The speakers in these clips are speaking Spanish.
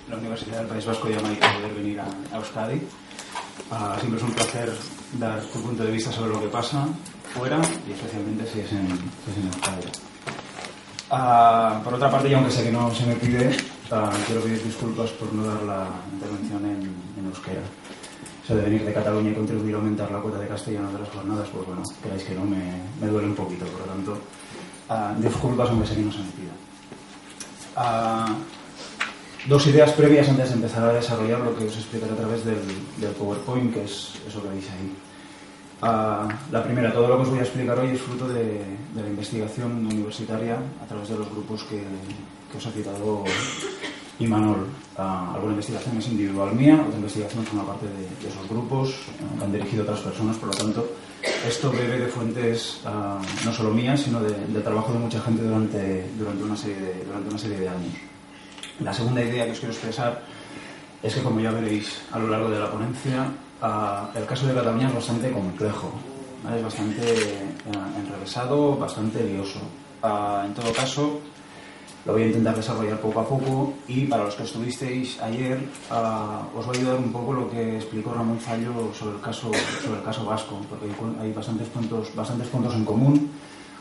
la Universidad del País Vasco llama y poder venir a Euskadi. Siempre es un placer dar tu punto de vista sobre lo que pasa fuera y especialmente si es en Euskadi. Por otra parte, y aunque sé que no se me pide, quiero pedir disculpas por no dar la intervención en euskera. Eso de venir de Cataluña y contribuir a aumentar la cuota de castellano de las jornadas, pues bueno, queráis que no, me duele un poquito, por lo tanto, disculpas aunque sé que no se me pida. Dos ideas previas antes de empezar a desarrollar lo que os explicaré a través del PowerPoint, que es eso que veis ahí. La primera, todo lo que os voy a explicar hoy es fruto de la investigación universitaria a través de los grupos que os ha citado Imanol. Alguna investigación es individual mía, otra investigación forma parte de esos grupos, que han dirigido otras personas, por lo tanto, esto bebe de fuentes no solo mías, sino del trabajo de mucha gente durante una serie de años. La segunda idea que os quiero expresar es que, como ya veréis a lo largo de la ponencia, el caso de Cataluña es bastante complejo, ¿vale? Es bastante enrevesado, bastante lioso. En todo caso, lo voy a intentar desarrollar poco a poco y para los que estuvisteis ayer os va a ayudar un poco lo que explicó Ramón Zallo sobre el caso vasco, porque hay bastantes puntos en común,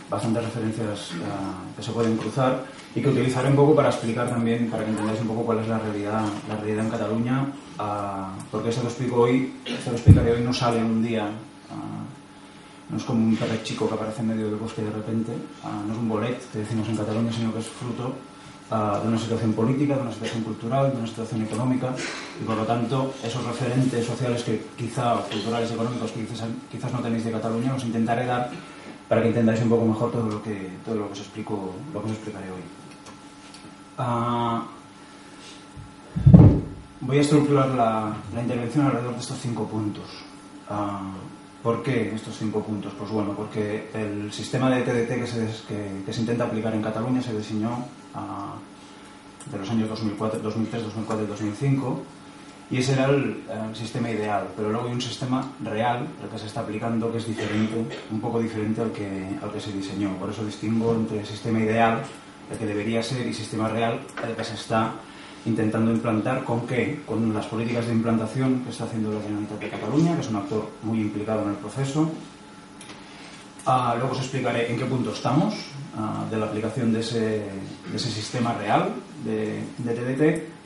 bastantes referencias que se pueden cruzar y que utilizaré un poco para explicar también, para que entendáis un poco cuál es la realidad en Cataluña, porque esto que explicaré hoy no sale un día, no es como un perro chico que aparece en medio del bosque de repente, no es un bolet que decimos en Cataluña, sino que es fruto de una situación política, de una situación cultural, de una situación económica, y por lo tanto esos referentes sociales culturales y económicos que quizás no tenéis de Cataluña, os intentaré dar para que entendáis un poco mejor todo lo que os explicaré hoy. Voy a estructurar la intervención alrededor de estos 5 puntos. ¿Por qué estos 5 puntos? Pues bueno, porque el sistema de TDT que se intenta aplicar en Cataluña se diseñó de los años 2003, 2004 y 2005, y ese era el sistema ideal, pero luego hay un sistema real, el que se está aplicando, que es diferente, un poco diferente al que se diseñó. Por eso distingo entre sistema ideal, el que debería ser, y sistema real, el que se está intentando implantar. ¿Con qué? Con las políticas de implantación que está haciendo la Generalitat de Cataluña, que es un actor muy implicado en el proceso. Luego os explicaré en qué punto estamos de la aplicación de ese sistema real de TDT.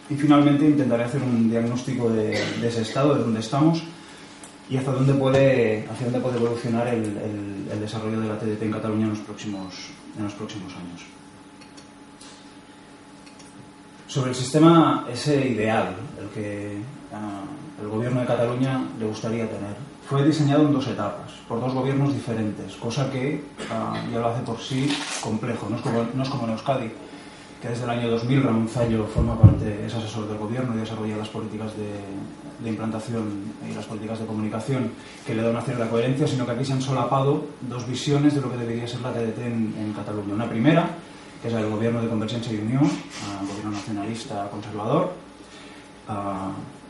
Y finalmente intentaré hacer un diagnóstico de ese estado, de dónde estamos y hacia dónde puede evolucionar el desarrollo de la TDT en Cataluña en los próximos años. Sobre el sistema ese ideal, el que el gobierno de Cataluña le gustaría tener, fue diseñado en 2 etapas, por 2 gobiernos diferentes, cosa que ya lo hace por sí complejo. No es como en Euskadi, que desde el año 2000 Ramón Zallo es asesor del gobierno y desarrolla las políticas de implantación y las políticas de comunicación que le da una cierta coherencia, sino que aquí se han solapado 2 visiones de lo que debería ser la TDT en Cataluña. Una primera, que es el gobierno de Convergencia y Unió, gobierno nacionalista conservador,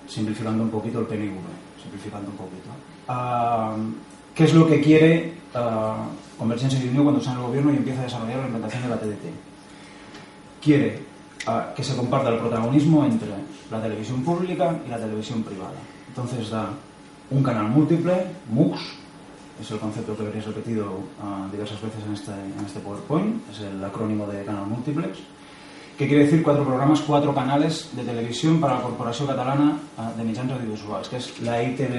simplificando un poquito el PNV, ¿qué es lo que quiere Convergencia y Unió cuando está en el gobierno y empieza a desarrollar la implantación de la TDT? Quiere que se comparta el protagonismo entre la televisión pública y la televisión privada. Entonces da un canal múltiple, MUX, es el concepto que veréis repetido diversas veces en este PowerPoint, es el acrónimo de canal múltiplex, que quiere decir 4 programas, 4 canales de televisión para la Corporació Catalana de Mitjans Audiovisuals, que es la ITV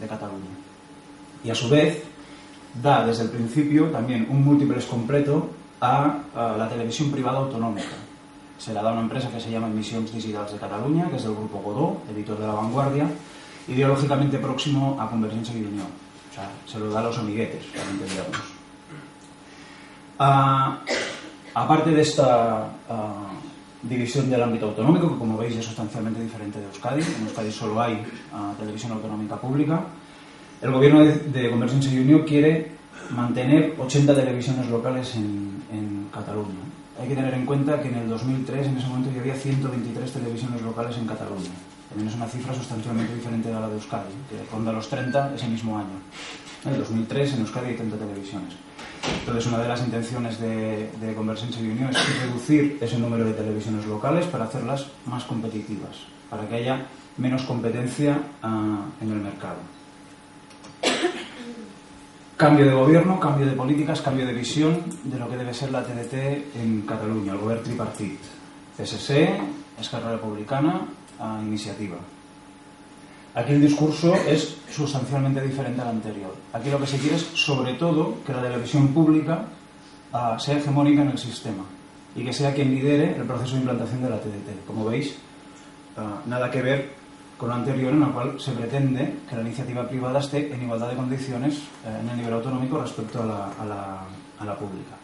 de Cataluña. Y a su vez da desde el principio también un múltiplex completo a la televisión privada autonómica. Se la da a una empresa que se llama Emissions Digitals de Cataluña, que es del grupo Godó, editor de La Vanguardia, ideológicamente próximo a Convergencia y Unió. O sea, se lo da a los amiguetes, para entendernos. Aparte de esta división del ámbito autonómico, que como veis es sustancialmente diferente de Euskadi, en Euskadi solo hay televisión autonómica pública, el gobierno de Convergencia y Unió quiere mantener 80 televisiones locales en Cataluña. Hay que tener en cuenta que en el 2003, en ese momento, ya había 123 televisiones locales en Cataluña. También es una cifra sustancialmente diferente a la de Euskadi, que ronda los 30 ese mismo año. En el 2003 en Euskadi hay 30 televisiones. Entonces, una de las intenciones de Convergència i Unió es reducir ese número de televisiones locales para hacerlas más competitivas, para que haya menos competencia en el mercado. Cambio de gobierno, cambio de políticas, cambio de visión de lo que debe ser la TDT en Catalunya, el govern tripartit, PSC, Esquerra Republicana, Iniciativa. Aquí el discurso es sustancialmente diferente al anterior. Aquí lo que se quiere es, sobre todo, que la televisión pública sea hegemónica en el sistema y que sea quien lidere el proceso de implantación de la TDT. Como veis, nada que ver con lo anterior, en el cual se pretende que la iniciativa privada esté en igualdad de condiciones en el nivel autonómico respecto a la pública.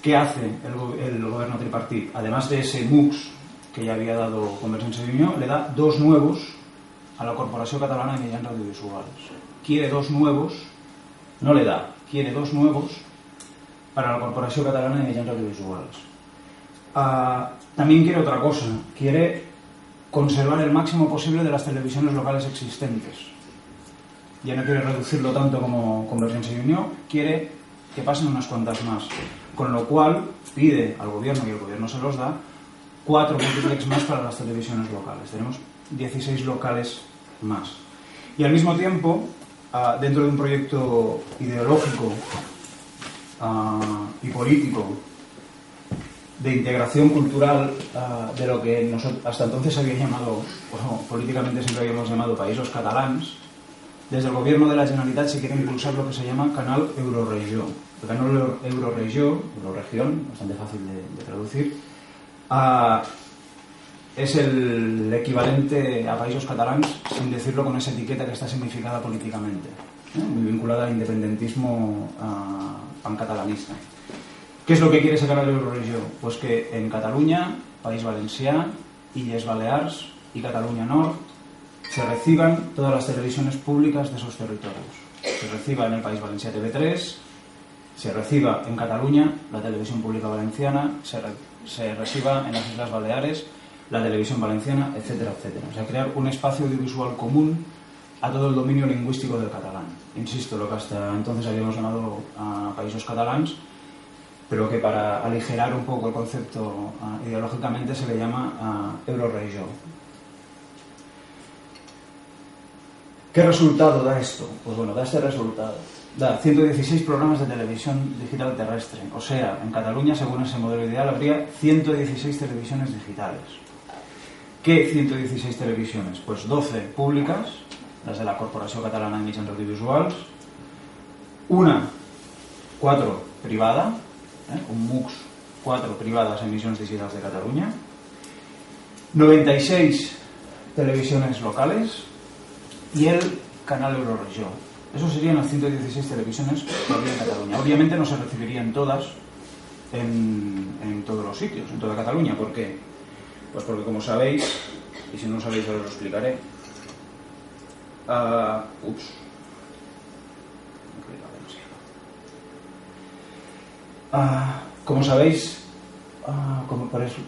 ¿Qué hace el gobierno tripartit? Además de ese MUX que ya había dado Convergència i Unió, le da dos nuevos a la Corporación Catalana de Mitjans Audiovisuales. Quiere dos nuevos, no le da, quiere dos nuevos para la Corporación Catalana de Mitjans Audiovisuales. También quiere otra cosa, quiere conservar el máximo posible de las televisiones locales existentes. Ya no quiere reducirlo tanto como Convergència i Unió, quiere que pasen unas cuantas más. Con lo cual pide al gobierno, y el gobierno se los da, 4 multiplex más para las televisiones locales. Tenemos 16 locales más. Y al mismo tiempo, dentro de un proyecto ideológico y político de integración cultural de lo que hasta entonces se había llamado, o políticamente siempre habíamos llamado Països Catalans, desde el gobierno de la Generalitat se quiere impulsar lo que se llama Canal Euroregió. El Canal Euroregió, Euroregión, bastante fácil de traducir, es el equivalente a Països Catalans, sin decirlo con esa etiqueta que está significada políticamente, muy vinculada al independentismo pancatalanista. ¿Qué es lo que quiere ese Canal Euroregió? Pues que en Cataluña, País Valencià, Illes Balears y Cataluña Nord se reciban todas las televisiones públicas de esos territorios. Se reciba en el País Valencià TV3, se reciba en Cataluña la televisión pública valenciana, se reciba en las Islas Baleares la televisión valenciana, etcétera, etcétera. O sea, crear un espacio audiovisual común a todo el dominio lingüístico del catalán. Insisto, lo que hasta entonces habíamos llamado Països Catalans, pero que para aligerar un poco el concepto ideológicamente se le llama Euroregió. ¿Qué resultado da esto? Pues bueno, da este resultado. Da 116 programas de televisión digital terrestre. O sea, en Cataluña, según ese modelo ideal, habría 116 televisiones digitales. ¿Qué 116 televisiones? Pues 12 públicas, las de la Corporación Catalana de Mitjans Audiovisuals, 4 privada, un MUX, 4 privadas emisiones digitales de Cataluña, 96 televisiones locales y el Canal Euroregió. Eso serían las 116 televisiones que habría en Cataluña. Obviamente no se recibirían todas en todos los sitios, en toda Cataluña. ¿Por qué? Pues porque, como sabéis, y si no lo sabéis os lo explicaré, como sabéis,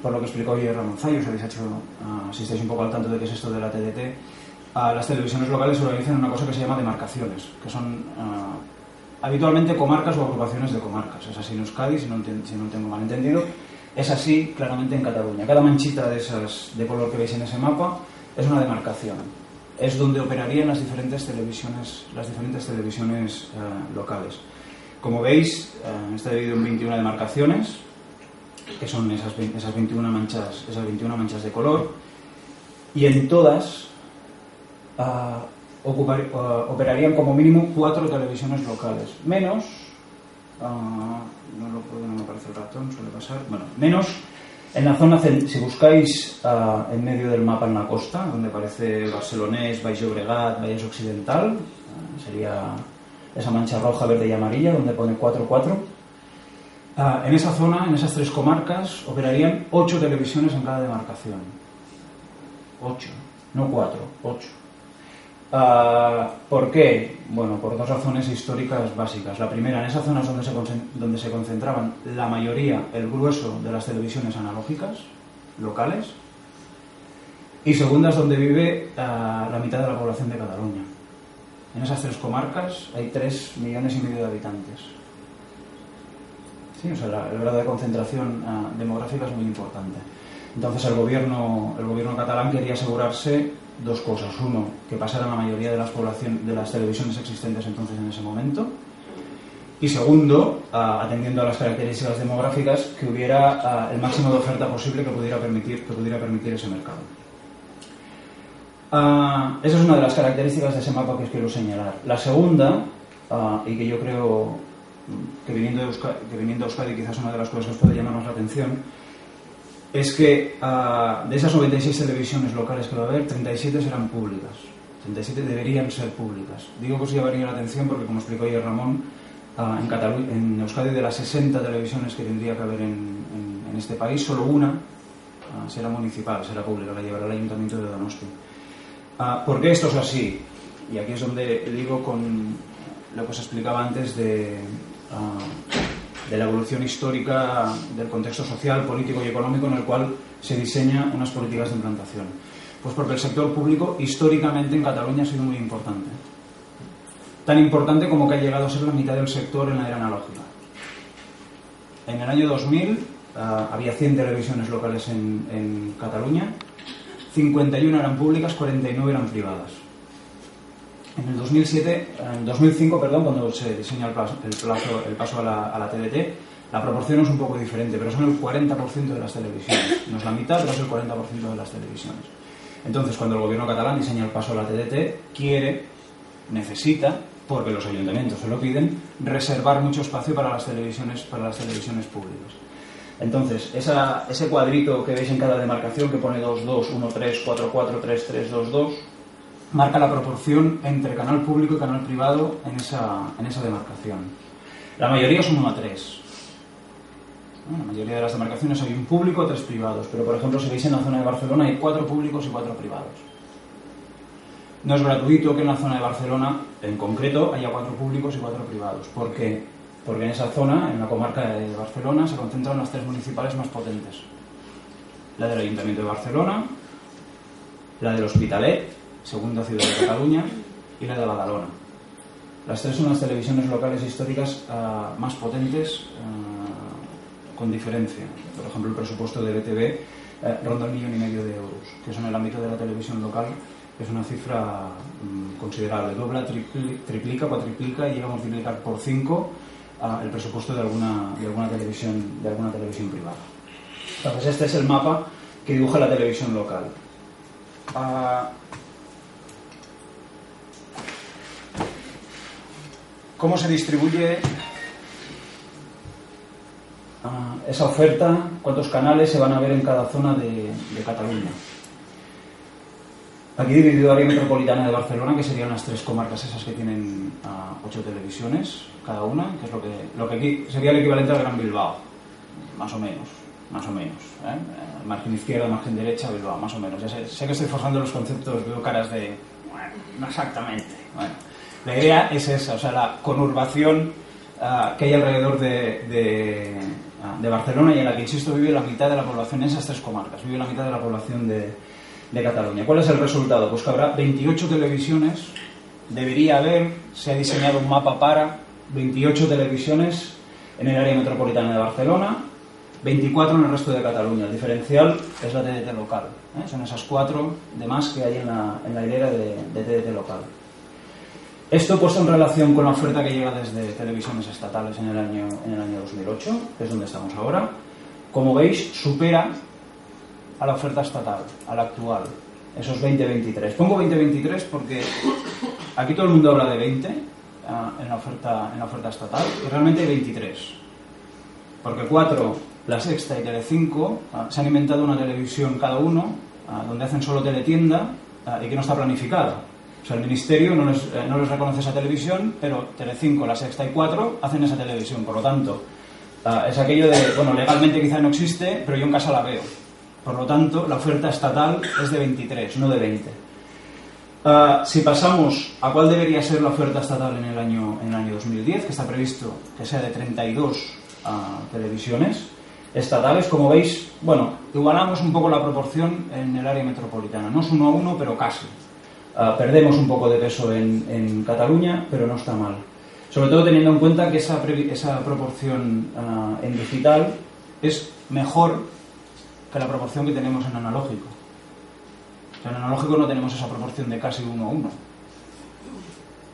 por lo que explicó hoy Ramón Zayos, si estáis un poco al tanto de qué es esto de la TDT, las televisiones locales se organizan en una cosa que se llama demarcaciones, que son habitualmente comarcas o agrupaciones de comarcas. Es así en Euskadi, si no tengo mal entendido. Es así claramente en Cataluña. Cada manchita de esas de color que veis en ese mapa es una demarcación. Es donde operarían las diferentes televisiones locales. Como veis, está dividido en 21 demarcaciones, que son esas 21 manchas de color, y en todas operarían como mínimo 4 televisiones locales, menos no me aparece el ratón, suele pasar, bueno, menos en la zona, si buscáis en medio del mapa en la costa, donde aparece Barcelonés, Baix Llobregat, Vallès Occidental, sería esa mancha roja, verde y amarilla, donde pone 4-4. En esa zona, en esas 3 comarcas, operarían 8 televisiones en cada demarcación. 8, no 4, 8. ¿Por qué? Bueno, por 2 razones históricas básicas. La primera, en esas zonas donde se concentraban la mayoría, el grueso de las televisiones analógicas locales, y segunda es donde vive la mitad de la población de Cataluña. En esas 3 comarcas hay 3,5 millones de habitantes. Sí, o sea, el grado de concentración demográfica es muy importante. Entonces el gobierno catalán quería asegurarse dos cosas. Uno, que pasaran la mayoría de las televisiones existentes entonces en ese momento. Y segundo, atendiendo a las características demográficas, que hubiera el máximo de oferta posible que pudiera permitir ese mercado. Esa es una de las características de ese mapa que os quiero señalar. La segunda, y que yo creo que viniendo a Euskadi quizás una de las cosas que os puede llamar más la atención, es que de esas 96 televisiones locales que va a haber, 37 serán públicas. 37 deberían ser públicas. Digo que os llamaría la atención porque, como explicó ayer Ramón, en Euskadi, de las 60 televisiones que tendría que haber en este país, solo una será municipal, será pública, la llevará el Ayuntamiento de Donosti. ¿Por qué esto es así? Y aquí es donde digo con lo que os explicaba antes de la evolución histórica del contexto social, político y económico en el cual se diseñan unas políticas de implantación. Pues porque el sector público históricamente en Cataluña ha sido muy importante. Tan importante como que ha llegado a ser la mitad del sector en la era analógica. En el año 2000 había 100 televisiones locales en Cataluña, 51 eran públicas, 49 eran privadas. En el 2005, cuando se diseña el paso a la TDT, la proporción es un poco diferente, pero son el 40% de las televisiones. No es la mitad, pero es el 40% de las televisiones. Entonces, cuando el gobierno catalán diseña el paso a la TDT, necesita, porque los ayuntamientos se lo piden, reservar mucho espacio para las televisiones públicas. Entonces, ese cuadrito que veis en cada demarcación, que pone 2-2, 1-3, 4-4, 3-3, 2-2, marca la proporción entre canal público y canal privado en esa demarcación. La mayoría son 1-3. En la mayoría de las demarcaciones hay un público, 3 privados, pero por ejemplo, si veis en la zona de Barcelona hay 4 públicos y 4 privados. No es gratuito que en la zona de Barcelona, en concreto, haya 4 públicos y 4 privados. ¿Por qué? Porque en esa zona, en la comarca de Barcelona, se concentran las 3 municipales más potentes. La del Ayuntamiento de Barcelona, la del Hospitalet, segunda ciudad de Cataluña, y la de Badalona. Las 3 son las televisiones locales históricas más potentes, con diferencia. Por ejemplo, el presupuesto de BTV ronda 1,5 millones de euros, que eso en el ámbito de la televisión local es una cifra considerable. Dobla, triplica, cuatriplica y llega a multiplicar por 5 el presupuesto de alguna televisión privada. Entonces, este es el mapa que dibuja la televisión local. ¿Cómo se distribuye esa oferta? ¿Cuántos canales se van a ver en cada zona de Cataluña? Aquí dividido área metropolitana de Barcelona, que serían las 3 comarcas esas que tienen 8 televisiones cada una, que es lo que aquí sería el equivalente al Gran Bilbao, más o menos. Margen izquierda, margen derecha, Bilbao, más o menos. Ya sé que estoy forzando los conceptos, veo caras de... Bueno, no exactamente. Bueno, la idea es esa, o sea, la conurbación que hay alrededor de Barcelona, y en la que, insisto, vive la mitad de la población en esas 3 comarcas, vive la mitad de la población de Cataluña. ¿Cuál es el resultado? Pues que habrá 28 televisiones, debería haber, se ha diseñado un mapa para 28 televisiones en el área metropolitana de Barcelona, 24 en el resto de Cataluña. El diferencial es la TDT local, son esas 4 de más que hay en la hilera de TDT local. Esto puesto en relación con la oferta que llega desde televisiones estatales en el año 2008, que es donde estamos ahora, como veis, supera a la oferta estatal, a la actual, esos 20-23. Pongo 20-23 porque aquí todo el mundo habla de 20 en la oferta estatal, y realmente hay 23. Porque 4, La Sexta y Telecinco, se han inventado una televisión cada uno, donde hacen solo teletienda y que no está planificada. O sea, el Ministerio no les reconoce esa televisión, pero Telecinco, La Sexta y 4 hacen esa televisión. Por lo tanto, es aquello de, bueno, legalmente quizá no existe, pero yo en casa la veo. Por lo tanto, la oferta estatal es de 23, no de 20. Si pasamos a cuál debería ser la oferta estatal en el año 2010, que está previsto que sea de 32 televisiones estatales, como veis, bueno, igualamos un poco la proporción en el área metropolitana. No es 1-1, pero casi. Perdemos un poco de peso en Cataluña, pero no está mal. Sobre todo teniendo en cuenta que esa proporción en digital es mejor que la proporción que tenemos en analógico. O sea, en analógico no tenemos esa proporción de casi 1:1.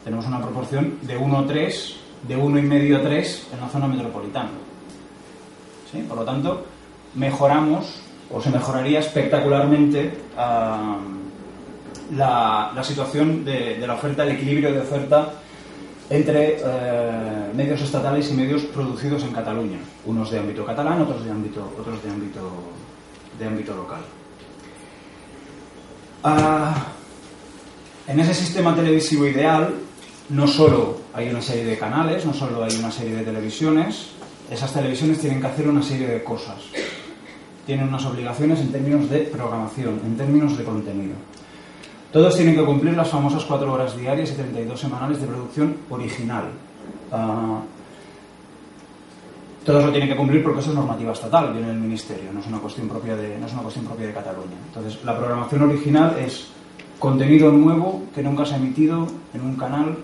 Tenemos una proporción de 1:3, de 1,5 a 3 en la zona metropolitana. ¿Sí? Por lo tanto, mejoramos, o se mejoraría espectacularmente la situación de la oferta, el equilibrio de oferta entre medios estatales y medios producidos en Cataluña, unos de ámbito catalán, otros de ámbito local. En ese sistema televisivo ideal no solo hay una serie de canales, no solo hay una serie de televisiones, esas televisiones tienen que hacer una serie de cosas, tienen unas obligaciones en términos de programación, en términos de contenido. Todos tienen que cumplir las famosas 4 horas diarias y 32 semanales de producción original. Todos lo tienen que cumplir porque eso es normativa estatal, viene del Ministerio, no es una cuestión propia de Cataluña. Entonces, la programación original es contenido nuevo que nunca se ha emitido en un canal,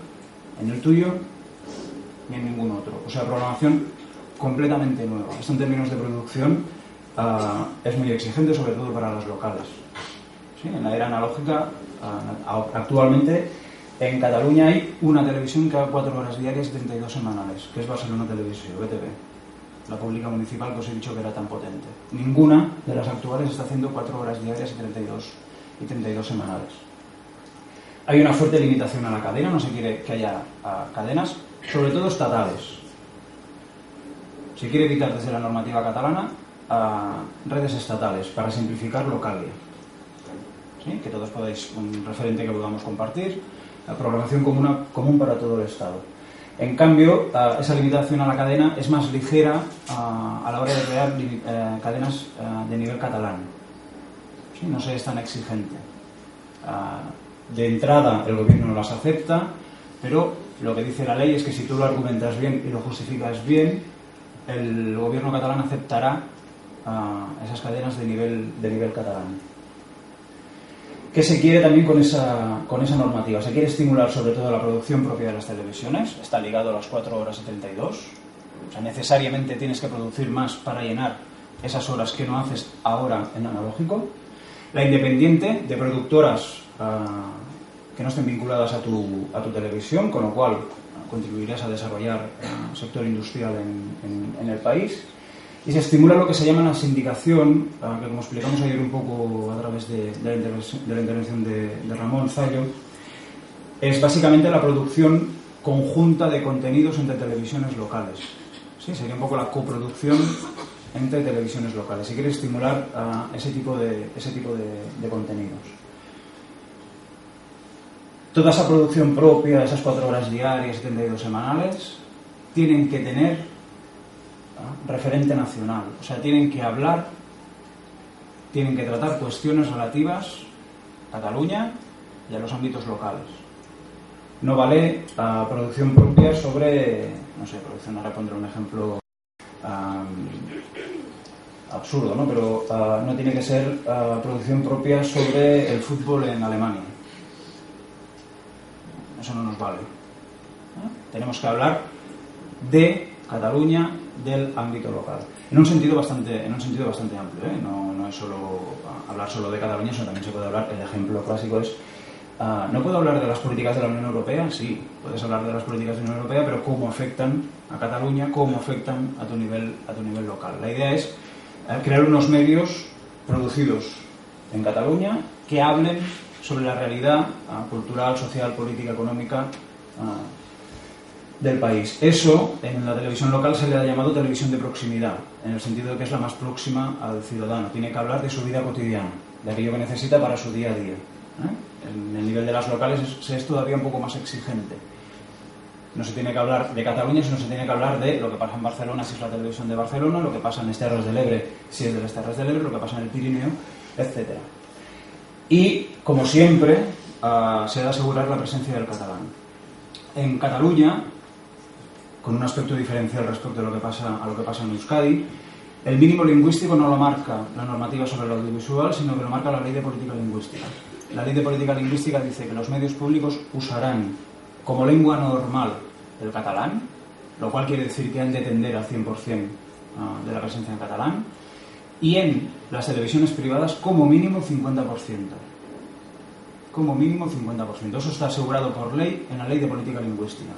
en el tuyo, ni en ningún otro. O sea, programación completamente nueva. Esto en términos de producción es muy exigente, sobre todo para las locales. ¿Sí? En la era analógica, actualmente en Cataluña hay una televisión que haga 4 horas diarias y 32 semanales, que es Barcelona Televisió, BTV, la pública municipal que os he dicho que era tan potente. Ninguna de las actuales está haciendo 4 horas diarias y 32 semanales. Hay una fuerte limitación a la cadena, no se quiere que haya cadenas, sobre todo estatales. Se quiere evitar desde la normativa catalana redes estatales para simplificar Localia. ¿Sí? Que todos podáis, un referente que podamos compartir, la programación común para todo el Estado. En cambio, esa limitación a la cadena es más ligera a la hora de crear cadenas de nivel catalán. ¿Sí? No se es tan exigente. De entrada, el gobierno no las acepta, pero lo que dice la ley es que si tú lo argumentas bien y lo justificas bien, el gobierno catalán aceptará esas cadenas de nivel catalán. ¿Qué se quiere también con esa normativa? Se quiere estimular sobre todo la producción propia de las televisiones, está ligado a las 4 horas y 32, o sea, necesariamente tienes que producir más para llenar esas horas que no haces ahora en analógico. La independiente de productoras que no estén vinculadas a tu televisión, con lo cual contribuirías a desarrollar el sector industrial en el país. Y se estimula lo que se llama la sindicación, que como explicamos ayer un poco a través de la intervención de Ramón Zallo, es básicamente la producción conjunta de contenidos entre televisiones locales. ¿Sí? Sería un poco la coproducción entre televisiones locales. Se quiere estimular ese tipo de contenidos. Toda esa producción propia, esas 4 horas diarias, 72 semanales, tienen que tener referente nacional, o sea, tienen que hablar, tienen que tratar cuestiones relativas a Cataluña y a los ámbitos locales. No vale producción propia sobre, no sé, producción, ahora pondré un ejemplo absurdo, ¿no? Pero no tiene que ser producción propia sobre el fútbol en Alemania. Eso no nos vale. Tenemos que hablar de Cataluña, del ámbito local, en un sentido bastante amplio, ¿eh? No es solo hablar solo de Cataluña, sino también se puede hablar, el ejemplo clásico es ¿no puedo hablar de las políticas de la Unión Europea? Sí, puedes hablar de las políticas de la Unión Europea, pero cómo afectan a Cataluña, cómo afectan a tu nivel local. La idea es crear unos medios producidos en Cataluña que hablen sobre la realidad cultural, social, política, económica del país. Eso en la televisión local se le ha llamado televisión de proximidad, en el sentido de que es la más próxima al ciudadano. Tiene que hablar de su vida cotidiana, de aquello que necesita para su día a día. En el nivel de las locales es todavía un poco más exigente. No se tiene que hablar de Cataluña, sino se tiene que hablar de lo que pasa en Barcelona si es la televisión de Barcelona, lo que pasa en las Terres del Ebre si es de las Terres del Ebre, lo que pasa en el Pirineo, etc. Y, como siempre, se ha de asegurar la presencia del catalán. En Cataluña, con un aspecto diferencial respecto a lo que pasa en Euskadi, el mínimo lingüístico no lo marca la normativa sobre el audiovisual, sino que lo marca la Ley de Política Lingüística. La Ley de Política Lingüística dice que los medios públicos usarán como lengua normal del catalán, lo cual quiere decir que han de tender al 100% de la presencia en catalán, y en las televisiones privadas como mínimo 50%. Como mínimo 50%. Eso está asegurado por ley en la Ley de Política Lingüística.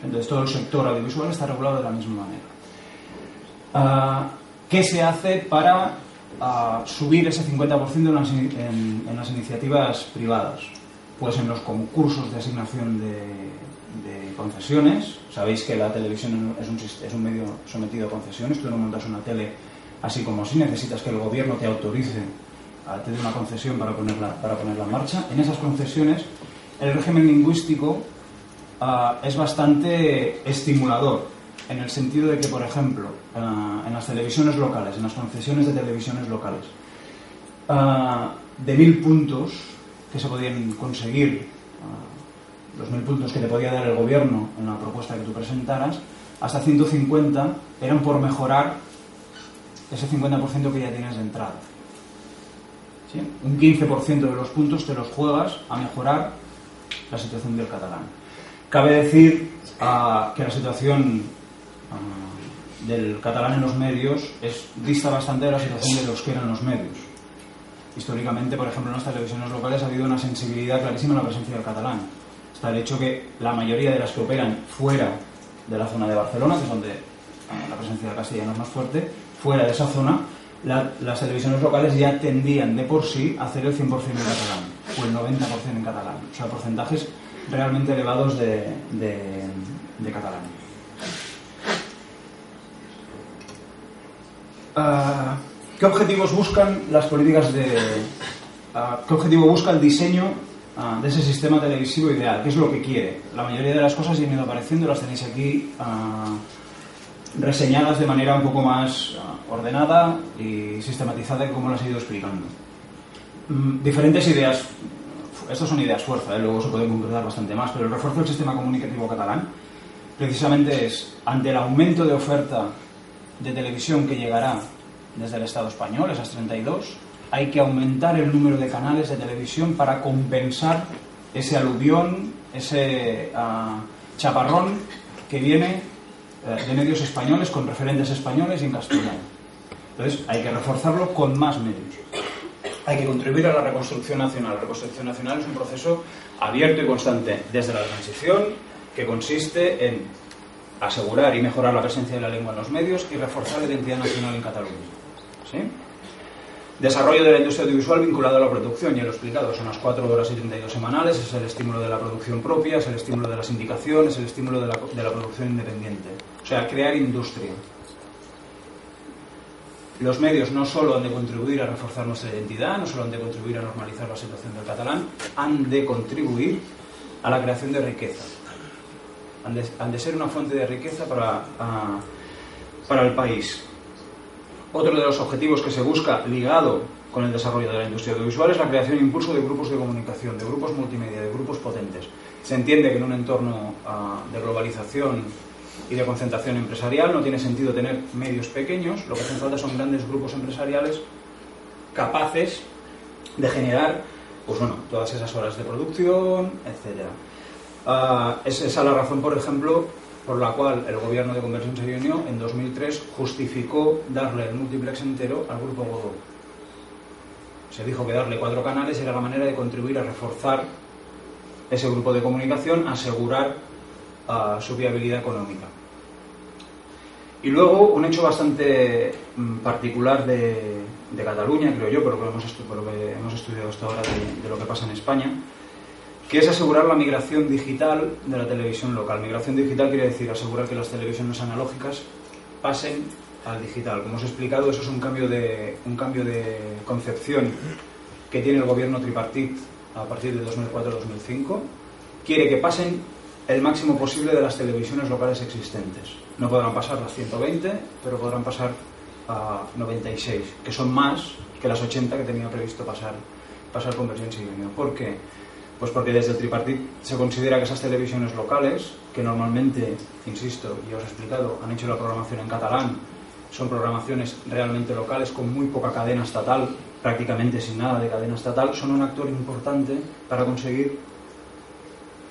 Entonces todo el sector audiovisual está regulado de la misma manera. ¿Qué se hace para subir ese 50% en las iniciativas privadas? Pues en los concursos de asignación de concesiones. Sabéis que la televisión es un medio sometido a concesiones. Tú no montas una tele así como así, necesitas que el gobierno te autorice, te dé una concesión para ponerla en marcha. En esas concesiones el régimen lingüístico es bastante estimulador, en el sentido de que, por ejemplo, en las televisiones locales, en las concesiones de televisiones locales, de 1000 puntos que se podían conseguir, los 1000 puntos que te podía dar el gobierno en la propuesta que tú presentaras, hasta 150 eran por mejorar ese 50% que ya tienes de entrada. ¿Sí? Un 15% de los puntos te los juegas a mejorar la situación del catalán. Cabe decir que la situación del catalán en los medios dista bastante de la situación del euskera en los medios. Históricamente, por ejemplo, en las televisiones locales ha habido una sensibilidad clarísima en la presencia del catalán. Está el hecho que la mayoría de las que operan fuera de la zona de Barcelona, que es donde la presencia del castellano es más fuerte, fuera de esa zona, las televisiones locales ya tendían de por sí a hacer el 100% en catalán, o el 90% en catalán. O sea, porcentajes realmente elevados de catalán. ¿Qué objetivos buscan las políticas qué objetivo busca el diseño de ese sistema televisivo ideal? ¿Qué es lo que quiere? La mayoría de las cosas ya han ido apareciendo, las tenéis aquí reseñadas de manera un poco más ordenada y sistematizada que como las he ido explicando. Diferentes ideas, estas son ideas fuerza, luego se pueden concretar bastante más, pero el refuerzo del sistema comunicativo catalán precisamente es, ante el aumento de oferta de televisión que llegará desde el Estado español, esas 32, hay que aumentar el número de canales de televisión para compensar ese aluvión, ese chaparrón que viene de medios españoles con referentes españoles y en castellano. Entonces hay que reforzarlo con más medios. Hay que contribuir a la reconstrucción nacional. La reconstrucción nacional es un proceso abierto y constante desde la transición, que consiste en asegurar y mejorar la presencia de la lengua en los medios y reforzar la identidad nacional en Cataluña. ¿Sí? Desarrollo de la industria audiovisual vinculado a la producción, ya lo he explicado, son las 4 horas y 32 semanales, es el estímulo de la producción propia, es el estímulo de la sindicación, es el estímulo de la producción independiente. O sea, crear industria. Los medios no solo han de contribuir a reforzar nuestra identidad, no solo han de contribuir a normalizar la situación del catalán, han de contribuir a la creación de riqueza. Han de ser una fuente de riqueza para el país. Otro de los objetivos que se busca ligado con el desarrollo de la industria audiovisual es la creación e impulso de grupos de comunicación, de grupos multimedia, de grupos potentes. Se entiende que en un entorno de globalización y de concentración empresarial no tiene sentido tener medios pequeños, lo que hacen falta son grandes grupos empresariales capaces de generar todas esas horas de producción, etc. Es esa la razón, por ejemplo, por la cual el gobierno de Convergencia y Unió en 2003 justificó darle el multiplex entero al Grupo Godó. Se dijo que darle 4 canales era la manera de contribuir a reforzar ese grupo de comunicación, asegurar su viabilidad económica. Y luego, un hecho bastante particular de Cataluña, creo yo, por lo que hemos estudiado hasta ahora de lo que pasa en España, que es asegurar la migración digital de la televisión local. Migración digital quiere decir asegurar que las televisiones analógicas pasen al digital. Como os he explicado, eso es un cambio de concepción que tiene el gobierno tripartit a partir de 2004-2005. Quiere que pasen el máximo posible de las televisiones locales existentes. No podrán pasar las 120, pero podrán pasar a 96, que son más que las 80 que tenía previsto pasar Convergencia y Unió. ¿Por qué? Pues porque desde el tripartit se considera que esas televisiones locales, que normalmente, insisto, ya os he explicado, han hecho la programación en catalán, son programaciones realmente locales con muy poca cadena estatal, prácticamente sin nada de cadena estatal, son un actor importante para conseguir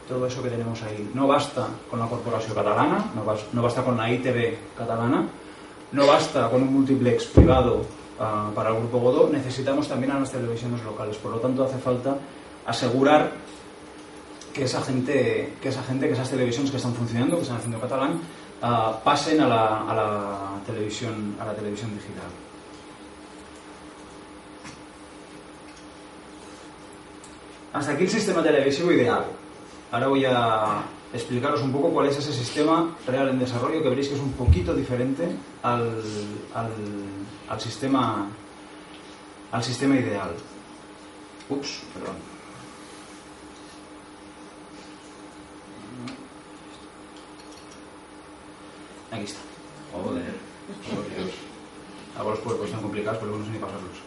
todo eso que tenemos ahí. No basta con la Corporació Catalana, no basta con la ITV catalana, no basta con un multiplex privado para el Grupo Godó, necesitamos también a las televisiones locales. Por lo tanto, hace falta asegurar que esas televisiones que están funcionando, que están haciendo catalán, pasen a la televisión digital. Hasta aquí el sistema televisivo ideal. Ahora voy a explicaros un poco cuál es ese sistema real en desarrollo, que veréis que es un poquito diferente al sistema ideal. Ups, perdón. Aquí está. Joder. Hago los cuerpos tan complicados, pero no sé ni pasarlos.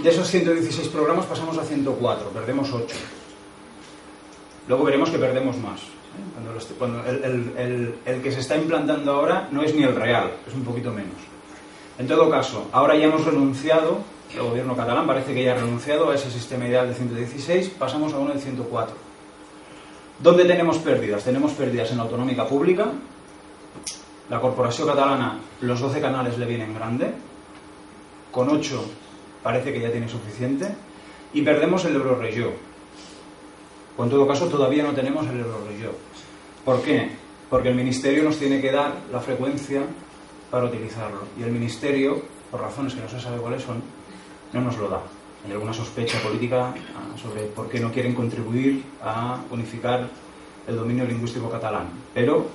De esos 116 programas pasamos a 104, perdemos 8. Luego veremos que perdemos más. Cuando el que se está implantando ahora no es ni el real, es un poquito menos. En todo caso, ahora ya hemos renunciado, el gobierno catalán parece que ya ha renunciado a ese sistema ideal de 116, pasamos a uno de 104. ¿Dónde tenemos pérdidas? Tenemos pérdidas en la autonómica pública. La Corporació Catalana, los 12 canales le vienen grande, con 8 parece que ya tiene suficiente, y perdemos el Euroregió. O en todo caso todavía no tenemos el Euroregió. ¿Por qué? Porque el Ministerio nos tiene que dar la frecuencia para utilizarlo, y el Ministerio, por razones que no se sabe cuáles son, no nos lo da. Hay alguna sospecha política sobre por qué no quieren contribuir a unificar el dominio lingüístico catalán, pero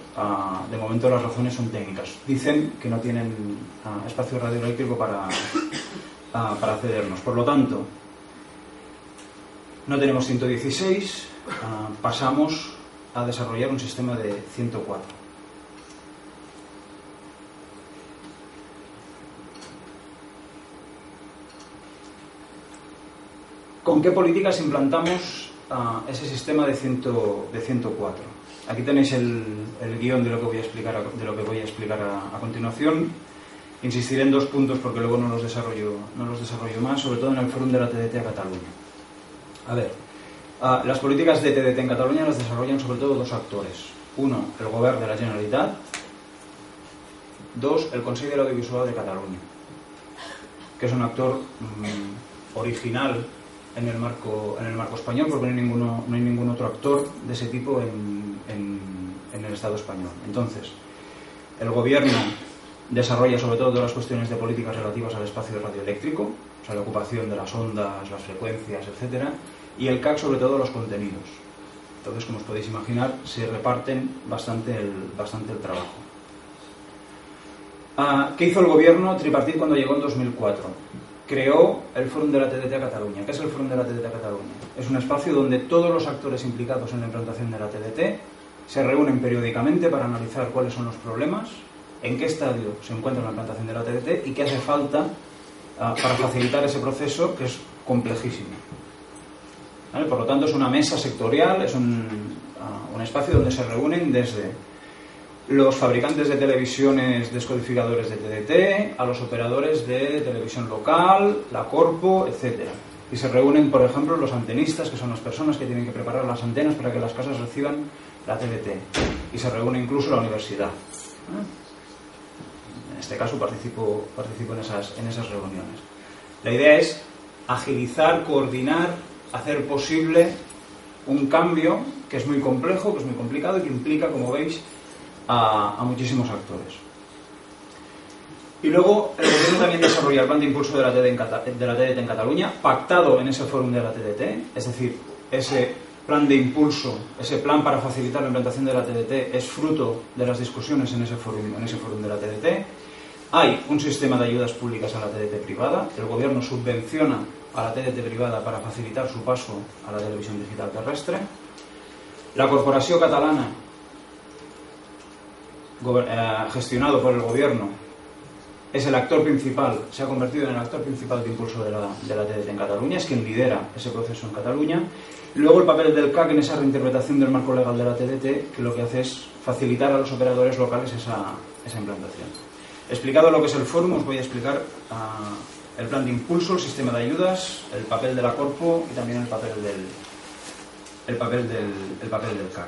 de momento las razones son técnicas. Dicen que no tienen espacio radioeléctrico para cedernos. Por lo tanto, no tenemos 116, pasamos a desarrollar un sistema de 104. ¿Con qué políticas implantamos ese sistema de 104? Aquí tenéis el guión de lo que voy a explicar a continuación. Insistiré en 2 puntos porque luego no los desarrollo más, sobre todo en el fórum de la TDT a Cataluña. A ver, las políticas de TDT en Cataluña las desarrollan sobre todo 2 actores. Uno, el Govern de la Generalitat. 2, el Consell de l'Audiovisual de Cataluña, que es un actor original en el marco español, porque no hay ningún otro actor de ese tipo en el Estado español. Entonces, el gobierno desarrolla sobre todo todas las cuestiones de políticas relativas al espacio radioeléctrico, o sea, la ocupación de las ondas, las frecuencias, etcétera, y el CAC sobre todo los contenidos. Entonces, como os podéis imaginar, se reparten bastante el trabajo. ¿Qué hizo el gobierno tripartit cuando llegó en 2004? Creó el Fórum de la TDT a Cataluña. ¿Qué es el Fórum de la TDT a Cataluña? Es un espacio donde todos los actores implicados en la implantación de la TDT se reúnen periódicamente para analizar cuáles son los problemas, en qué estadio se encuentra la implantación de la TDT y qué hace falta para facilitar ese proceso, que es complejísimo. ¿Vale? Por lo tanto, es una mesa sectorial, es un espacio donde se reúnen desde los fabricantes de televisiones descodificadores de TDT a los operadores de televisión local, la Corpo, etcétera. Y se reúnen, por ejemplo, los antenistas, que son las personas que tienen que preparar las antenas para que las casas reciban la TDT. Y se reúne incluso la universidad. En este caso participo en esas reuniones. La idea es agilizar, coordinar, hacer posible un cambio que es muy complejo, que es muy complicado y que implica, como veis, a muchísimos actores. Y luego el gobierno también desarrolla el plan de impulso de la TDT en Cataluña, pactado en ese fórum de la TDT, es decir, ese plan de impulso, ese plan para facilitar la implantación de la TDT es fruto de las discusiones en ese fórum de la TDT. Hay un sistema de ayudas públicas a la TDT privada, el gobierno subvenciona a la TDT privada para facilitar su paso a la televisión digital terrestre. La Corporació Catalana, gestionado por el gobierno, es el actor principal, se ha convertido en el actor principal de impulso de la TDT en Cataluña, es quien lidera ese proceso en Cataluña. Y luego el papel del CAC en esa reinterpretación del marco legal de la TDT, que lo que hace es facilitar a los operadores locales esa implantación. Explicado lo que es el fórum, os voy a explicar el plan de impulso, el sistema de ayudas, el papel de la Corpo y también el papel el papel del CAC.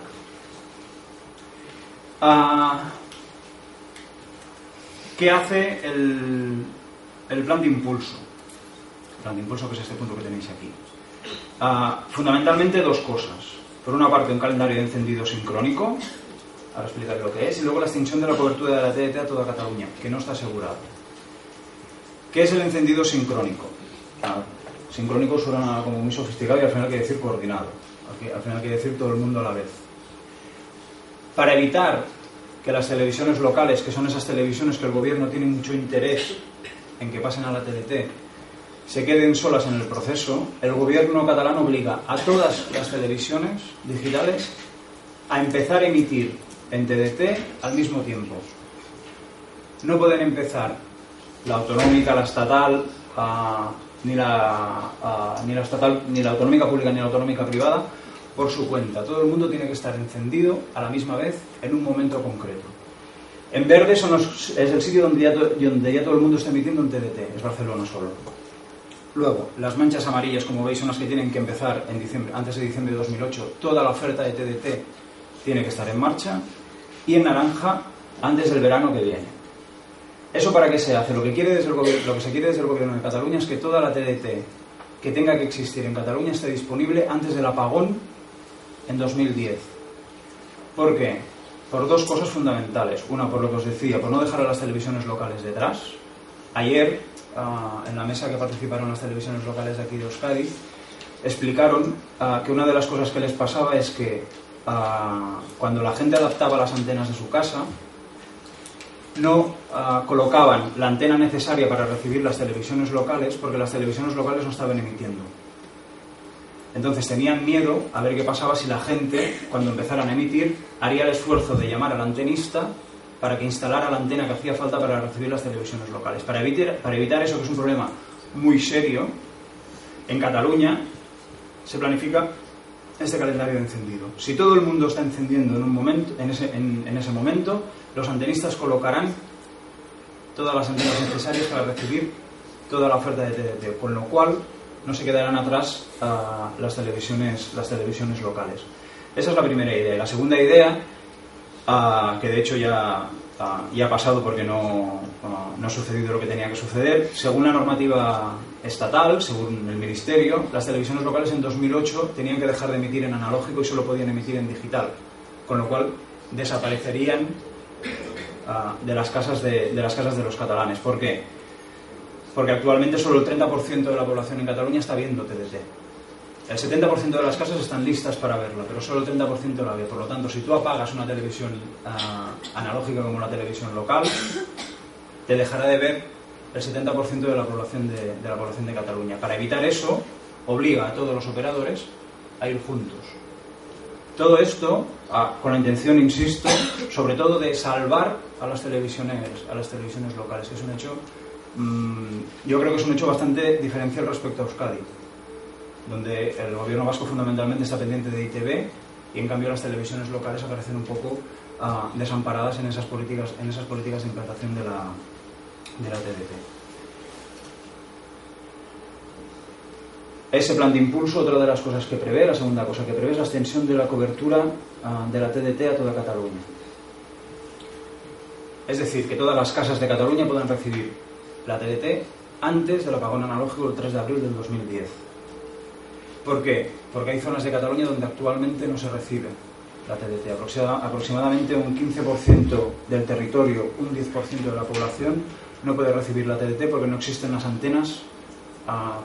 ¿Qué hace el plan de impulso? El plan de impulso, que es este punto que tenéis aquí. Fundamentalmente dos cosas. Por una parte, un calendario de encendido sincrónico, ahora explicaré lo que es, y luego la extensión de la cobertura de la TDT a toda Cataluña, que no está asegurado. ¿Qué es el encendido sincrónico? Sincrónico suena como muy sofisticado y al final quiere decir coordinado. Al final quiere decir todo el mundo a la vez. Para evitar que las televisiones locales, que son esas televisiones que el gobierno tiene mucho interés en que pasen a la TDT, se queden solas en el proceso, el gobierno catalán obliga a todas las televisiones digitales a empezar a emitir en TDT al mismo tiempo. No pueden empezar la autonómica, la estatal, ni la autonómica pública ni la autonómica privada por su cuenta. Todo el mundo tiene que estar encendido a la misma vez en un momento concreto. En verde es el sitio donde ya todo el mundo está emitiendo en TDT, es Barcelona solo. Luego, las manchas amarillas, como veis, son las que tienen que empezar en diciembre, antes de diciembre de 2008. Toda la oferta de TDT tiene que estar en marcha. Y en naranja, antes del verano que viene. ¿Eso para qué se hace? Lo que se quiere desde el gobierno de Cataluña es que toda la TDT que tenga que existir en Cataluña esté disponible antes del apagón en 2010. ¿Por qué? Por dos cosas fundamentales. Una, por lo que os decía, por no dejar a las televisiones locales detrás. Ayer, en la mesa que participaron las televisiones locales de aquí de Euskadi, explicaron que una de las cosas que les pasaba es que cuando la gente adaptaba las antenas de su casa, no colocaban la antena necesaria para recibir las televisiones locales porque las televisiones locales no estaban emitiendo. Entonces tenían miedo a ver qué pasaba si la gente, cuando empezaran a emitir, haría el esfuerzo de llamar al antenista para que instalara la antena que hacía falta para recibir las televisiones locales. Para evitar eso, que es un problema muy serio, en Cataluña se planifica este calendario de encendido. Si todo el mundo está encendiendo en ese momento, los antenistas colocarán todas las antenas necesarias para recibir toda la oferta de TDT, con lo cual no se quedarán atrás las televisiones locales. Esa es la primera idea. La segunda idea, que de hecho ya ha pasado porque no ha sucedido lo que tenía que suceder, según la normativa estatal, según el Ministerio, las televisiones locales en 2008 tenían que dejar de emitir en analógico y solo podían emitir en digital, con lo cual desaparecerían de las casas de los catalanes. ¿Por qué? Porque actualmente solo el 30% de la población en Cataluña está viendo TDT. El 70% de las casas están listas para verla, pero solo el 30% la ve. Por lo tanto, si tú apagas una televisión analógica como la televisión local, te dejará de ver el 70% de la población de Cataluña. Para evitar eso, obliga a todos los operadores a ir juntos. Todo esto con la intención, insisto, sobre todo de salvar a las televisiones locales, que es un hecho, yo creo que es un hecho bastante diferencial respecto a Euskadi, donde el gobierno vasco fundamentalmente está pendiente de ITV y en cambio las televisiones locales aparecen un poco desamparadas en esas políticas de implantación de la TDT. Ese plan de impulso, otra de las cosas que prevé, la segunda cosa que prevé, es la extensión de la cobertura de la TDT a toda Cataluña. Es decir, que todas las casas de Cataluña puedan recibir la TDT antes del apagón analógico el 3 de abril del 2010. ¿Por qué? Porque hay zonas de Cataluña donde actualmente no se recibe la TDT. Aproximadamente un 15% del territorio, un 10% de la población no puede recibir la TDT porque no existen las antenas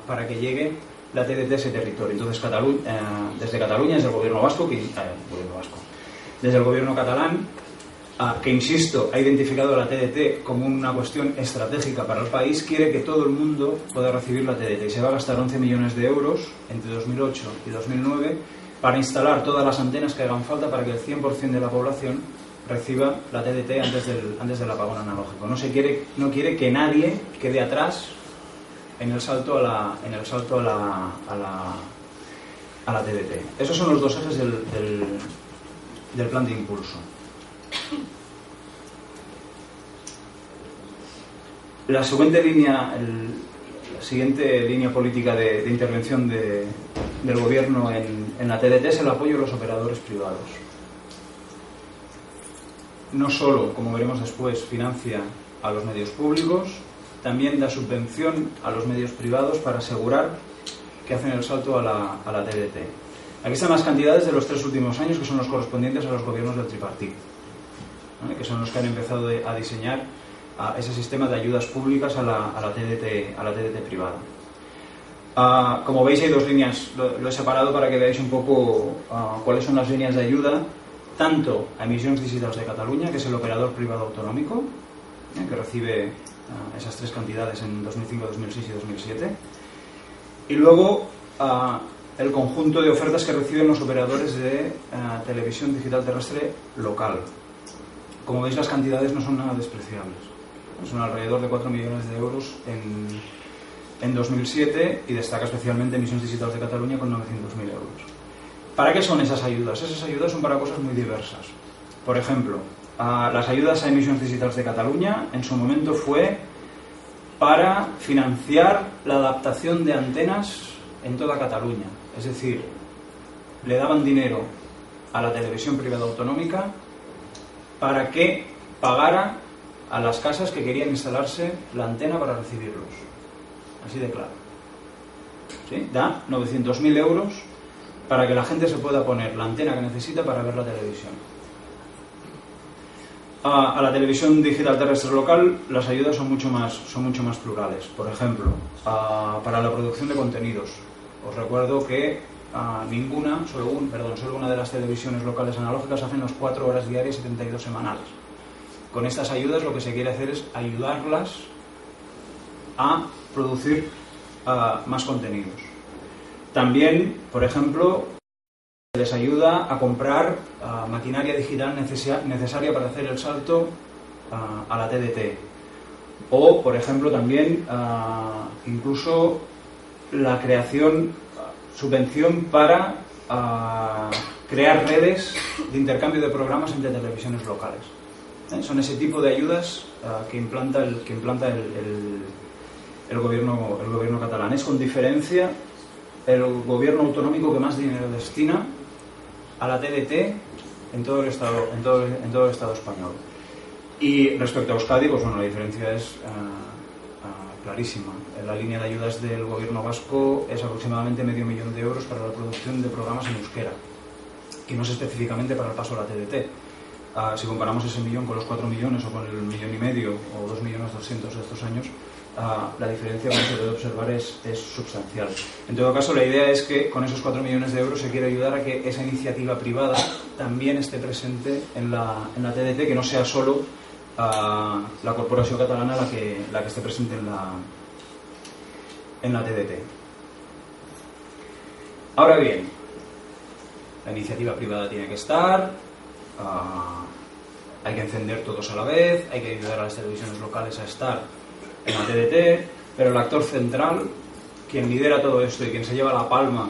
para que llegue la TDT a ese territorio. Entonces, desde Cataluña, desde el gobierno vasco, desde el gobierno catalán, que insisto, ha identificado la TDT como una cuestión estratégica para el país, quiere que todo el mundo pueda recibir la TDT y se va a gastar 11 millones de euros entre 2008 y 2009 para instalar todas las antenas que hagan falta para que el 100% de la población reciba la TDT antes del apagón analógico. No quiere que nadie quede atrás en el salto a la TDT. Esos son los dos ejes del plan de impulso. La siguiente línea política de intervención del gobierno en la TDT es el apoyo a los operadores privados. No solo, como veremos después, financia a los medios públicos, también da subvención a los medios privados para asegurar que hacen el salto a la TDT. Aquí están las cantidades de los 3 últimos años, que son los correspondientes a los gobiernos del tripartito, ¿vale? Que son los que han empezado a diseñar ese sistema de ayudas públicas a la TDT privada. Como veis, hay 2 líneas, lo he separado para que veáis un poco cuáles son las líneas de ayuda, tanto a Emisions Digitals de Cataluña, que es el operador privado autonómico, que recibe esas 3 cantidades en 2005, 2006 y 2007, y luego el conjunto de ofertas que reciben los operadores de televisión digital terrestre local. Como veis, las cantidades no son nada despreciables. Son alrededor de 4 millones de euros en 2007 y destaca especialmente Emisions Digitals de Cataluña con 900.000 euros. ¿Para qué son esas ayudas? Esas ayudas son para cosas muy diversas. Por ejemplo, las ayudas a Emisions Digitals de Cataluña en su momento fue para financiar la adaptación de antenas en toda Cataluña. Es decir, le daban dinero a la televisión privada autonómica para que pagara a las casas que querían instalarse la antena para recibirlos. Así de claro. ¿Sí? Da 900.000 euros para que la gente se pueda poner la antena que necesita para ver la televisión. A la televisión digital terrestre local las ayudas son mucho más plurales. Por ejemplo, para la producción de contenidos. Os recuerdo que solo una de las televisiones locales analógicas hacen las 4 horas diarias y 72 semanales. Con estas ayudas lo que se quiere hacer es ayudarlas a producir más contenidos. También, por ejemplo, les ayuda a comprar maquinaria digital necesaria para hacer el salto a la TDT. O, por ejemplo, también incluso la subvención para crear redes de intercambio de programas entre televisiones locales. Son ese tipo de ayudas que implanta el gobierno catalán. Es con diferencia el gobierno autonómico que más dinero destina a la TDT en todo el Estado español. Y respecto a Euskadi, pues bueno, la diferencia es clarísima. La línea de ayudas del gobierno vasco es aproximadamente 500.000 euros para la producción de programas en euskera, que no es específicamente para el paso a la TDT. Si comparamos ese millón con los 4 millones o con el 1,5 millones o 2,2 millones de estos años, la diferencia, como se puede observar, es sustancial. En todo caso, la idea es que con esos 4 millones de euros se quiere ayudar a que esa iniciativa privada también esté presente en la TDT, que no sea solo la corporación catalana la que esté presente en la TDT. Ahora bien, la iniciativa privada tiene que estar, hay que encender todos a la vez, hay que ayudar a las televisiones locales a estar en la TDT, pero el actor central, quien lidera todo esto y quien se lleva la palma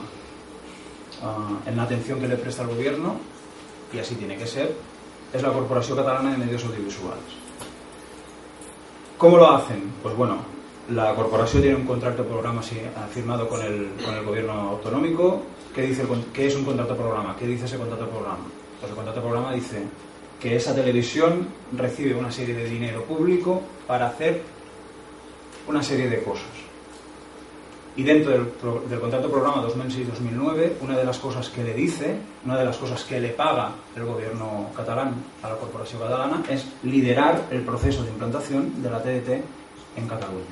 en la atención que le presta el gobierno, y así tiene que ser, es la Corporación Catalana de Medios Audiovisuales. ¿Cómo lo hacen? Pues bueno, la corporación tiene un contrato programa firmado con el gobierno autonómico. ¿Qué es un contrato programa? ¿Qué dice ese contrato programa? Pues el contrato programa dice que esa televisión recibe una serie de dinero público para hacer una serie de cosas. Y dentro del contrato programa 2006-2009, una de las cosas que le dice, una de las cosas que le paga el gobierno catalán a la corporación catalana es liderar el proceso de implantación de la TDT en Cataluña.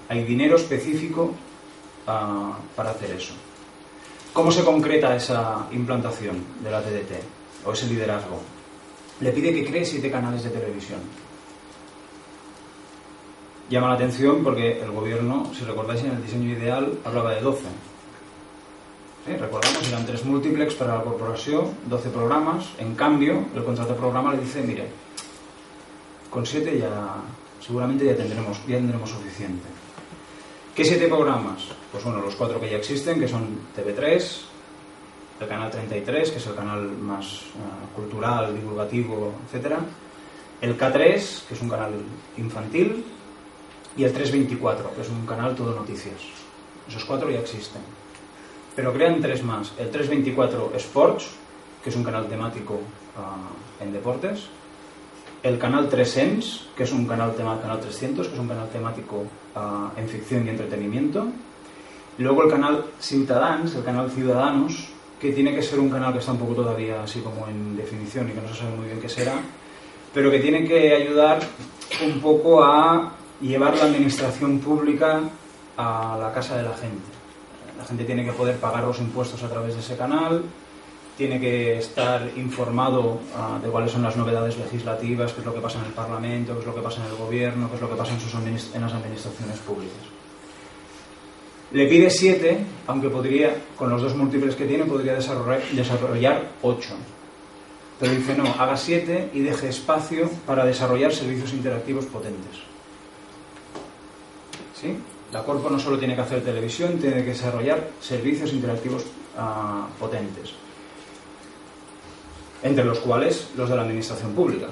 Hay dinero específico para hacer eso. ¿Cómo se concreta esa implantación de la TDT o ese liderazgo? Le pide que cree 7 canales de televisión. Llama la atención porque el gobierno, si recordáis, en el diseño ideal hablaba de 12. ¿Sí? Recordamos, eran 3 múltiplex para la corporación, 12 programas. En cambio, el contrato programa le dice, mire, con 7 seguramente ya tendremos suficiente. ¿Qué 7 programas? Pues bueno, los 4 que ya existen, que son TV3, el canal 33, que es el canal más cultural, divulgativo, etc. El K3, que es un canal infantil, y el 324, que es un canal todo noticias. Esos 4 ya existen. pero crean 3 más. El 324 Sports, que es un canal temático en deportes. El canal 300, que es un canal 300, que es un canal temático en ficción y entretenimiento. Y luego el canal Ciutadans, el canal Ciudadanos, que tiene que ser un canal que está un poco todavía así como en definición y que no se sabe muy bien qué será, pero que tiene que ayudar un poco a llevar la administración pública a la casa de la gente. La gente tiene que poder pagar los impuestos a través de ese canal, tiene que estar informado de cuáles son las novedades legislativas, qué es lo que pasa en el Parlamento, qué es lo que pasa en el Gobierno, qué es lo que pasa en las administraciones públicas. Le pide 7, aunque podría, con los 2 múltiples que tiene, podría desarrollar 8. Pero dice, no, haga 7 y deje espacio para desarrollar servicios interactivos potentes. ¿Sí? La Corpo no solo tiene que hacer televisión, tiene que desarrollar servicios interactivos potentes. Entre los cuales los de la administración pública.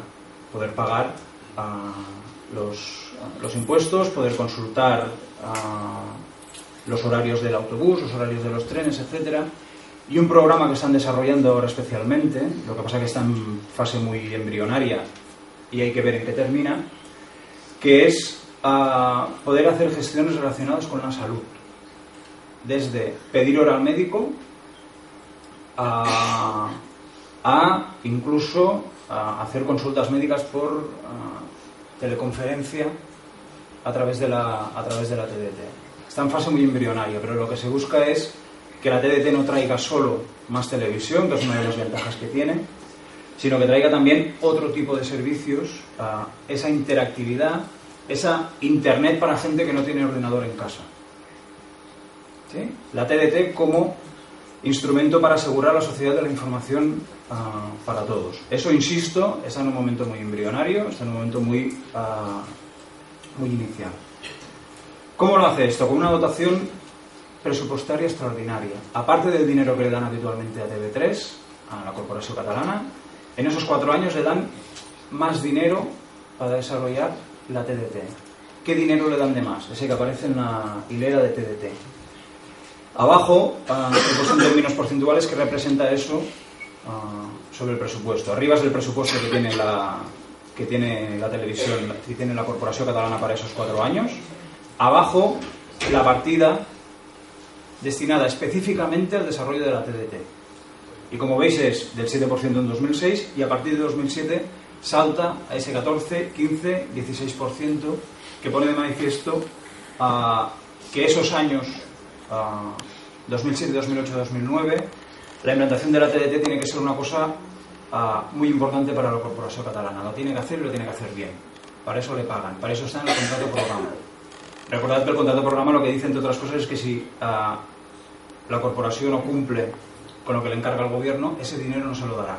Poder pagar los impuestos, poder consultar los horarios del autobús, los horarios de los trenes, etcétera. Y un programa que están desarrollando ahora especialmente, lo que pasa que está en fase muy embrionaria y hay que ver en qué termina, que es poder hacer gestiones relacionadas con la salud. Desde pedir hora al médico a incluso hacer consultas médicas por teleconferencia a través de la TDT. Está en fase muy embrionaria, pero lo que se busca es que la TDT no traiga solo más televisión, que es una de las ventajas que tiene, sino que traiga también otro tipo de servicios, esa interactividad, esa internet para gente que no tiene ordenador en casa. ¿Sí? La TDT como instrumento para asegurar la sociedad de la información para todos. Eso, insisto, está en un momento muy embrionario, está en un momento muy inicial. ¿Cómo lo hace esto? Con una dotación presupuestaria extraordinaria. Aparte del dinero que le dan habitualmente a TV3, a la Corporación Catalana, en esos 4 años le dan más dinero para desarrollar la TDT. ¿Qué dinero le dan de más? Ese que aparece en la hilera de TDT. Abajo, en términos porcentuales, que representa eso sobre el presupuesto. Arriba es el presupuesto que tiene la televisión, que tiene la Corporación Catalana para esos 4 años. Abajo, la partida destinada específicamente al desarrollo de la TDT. Y como veis es del 7% en 2006 y a partir de 2007 salta a ese 14, 15, 16% que pone de manifiesto que esos años 2007, 2008, 2009 la implantación de la TDT tiene que ser una cosa muy importante para la Corporación Catalana. Lo tiene que hacer y lo tiene que hacer bien. Para eso le pagan, para eso está en el contrato programa. Recordad que el contrato programa lo que dice, entre otras cosas, es que si la corporación no cumple con lo que le encarga el gobierno, ese dinero no se lo dará.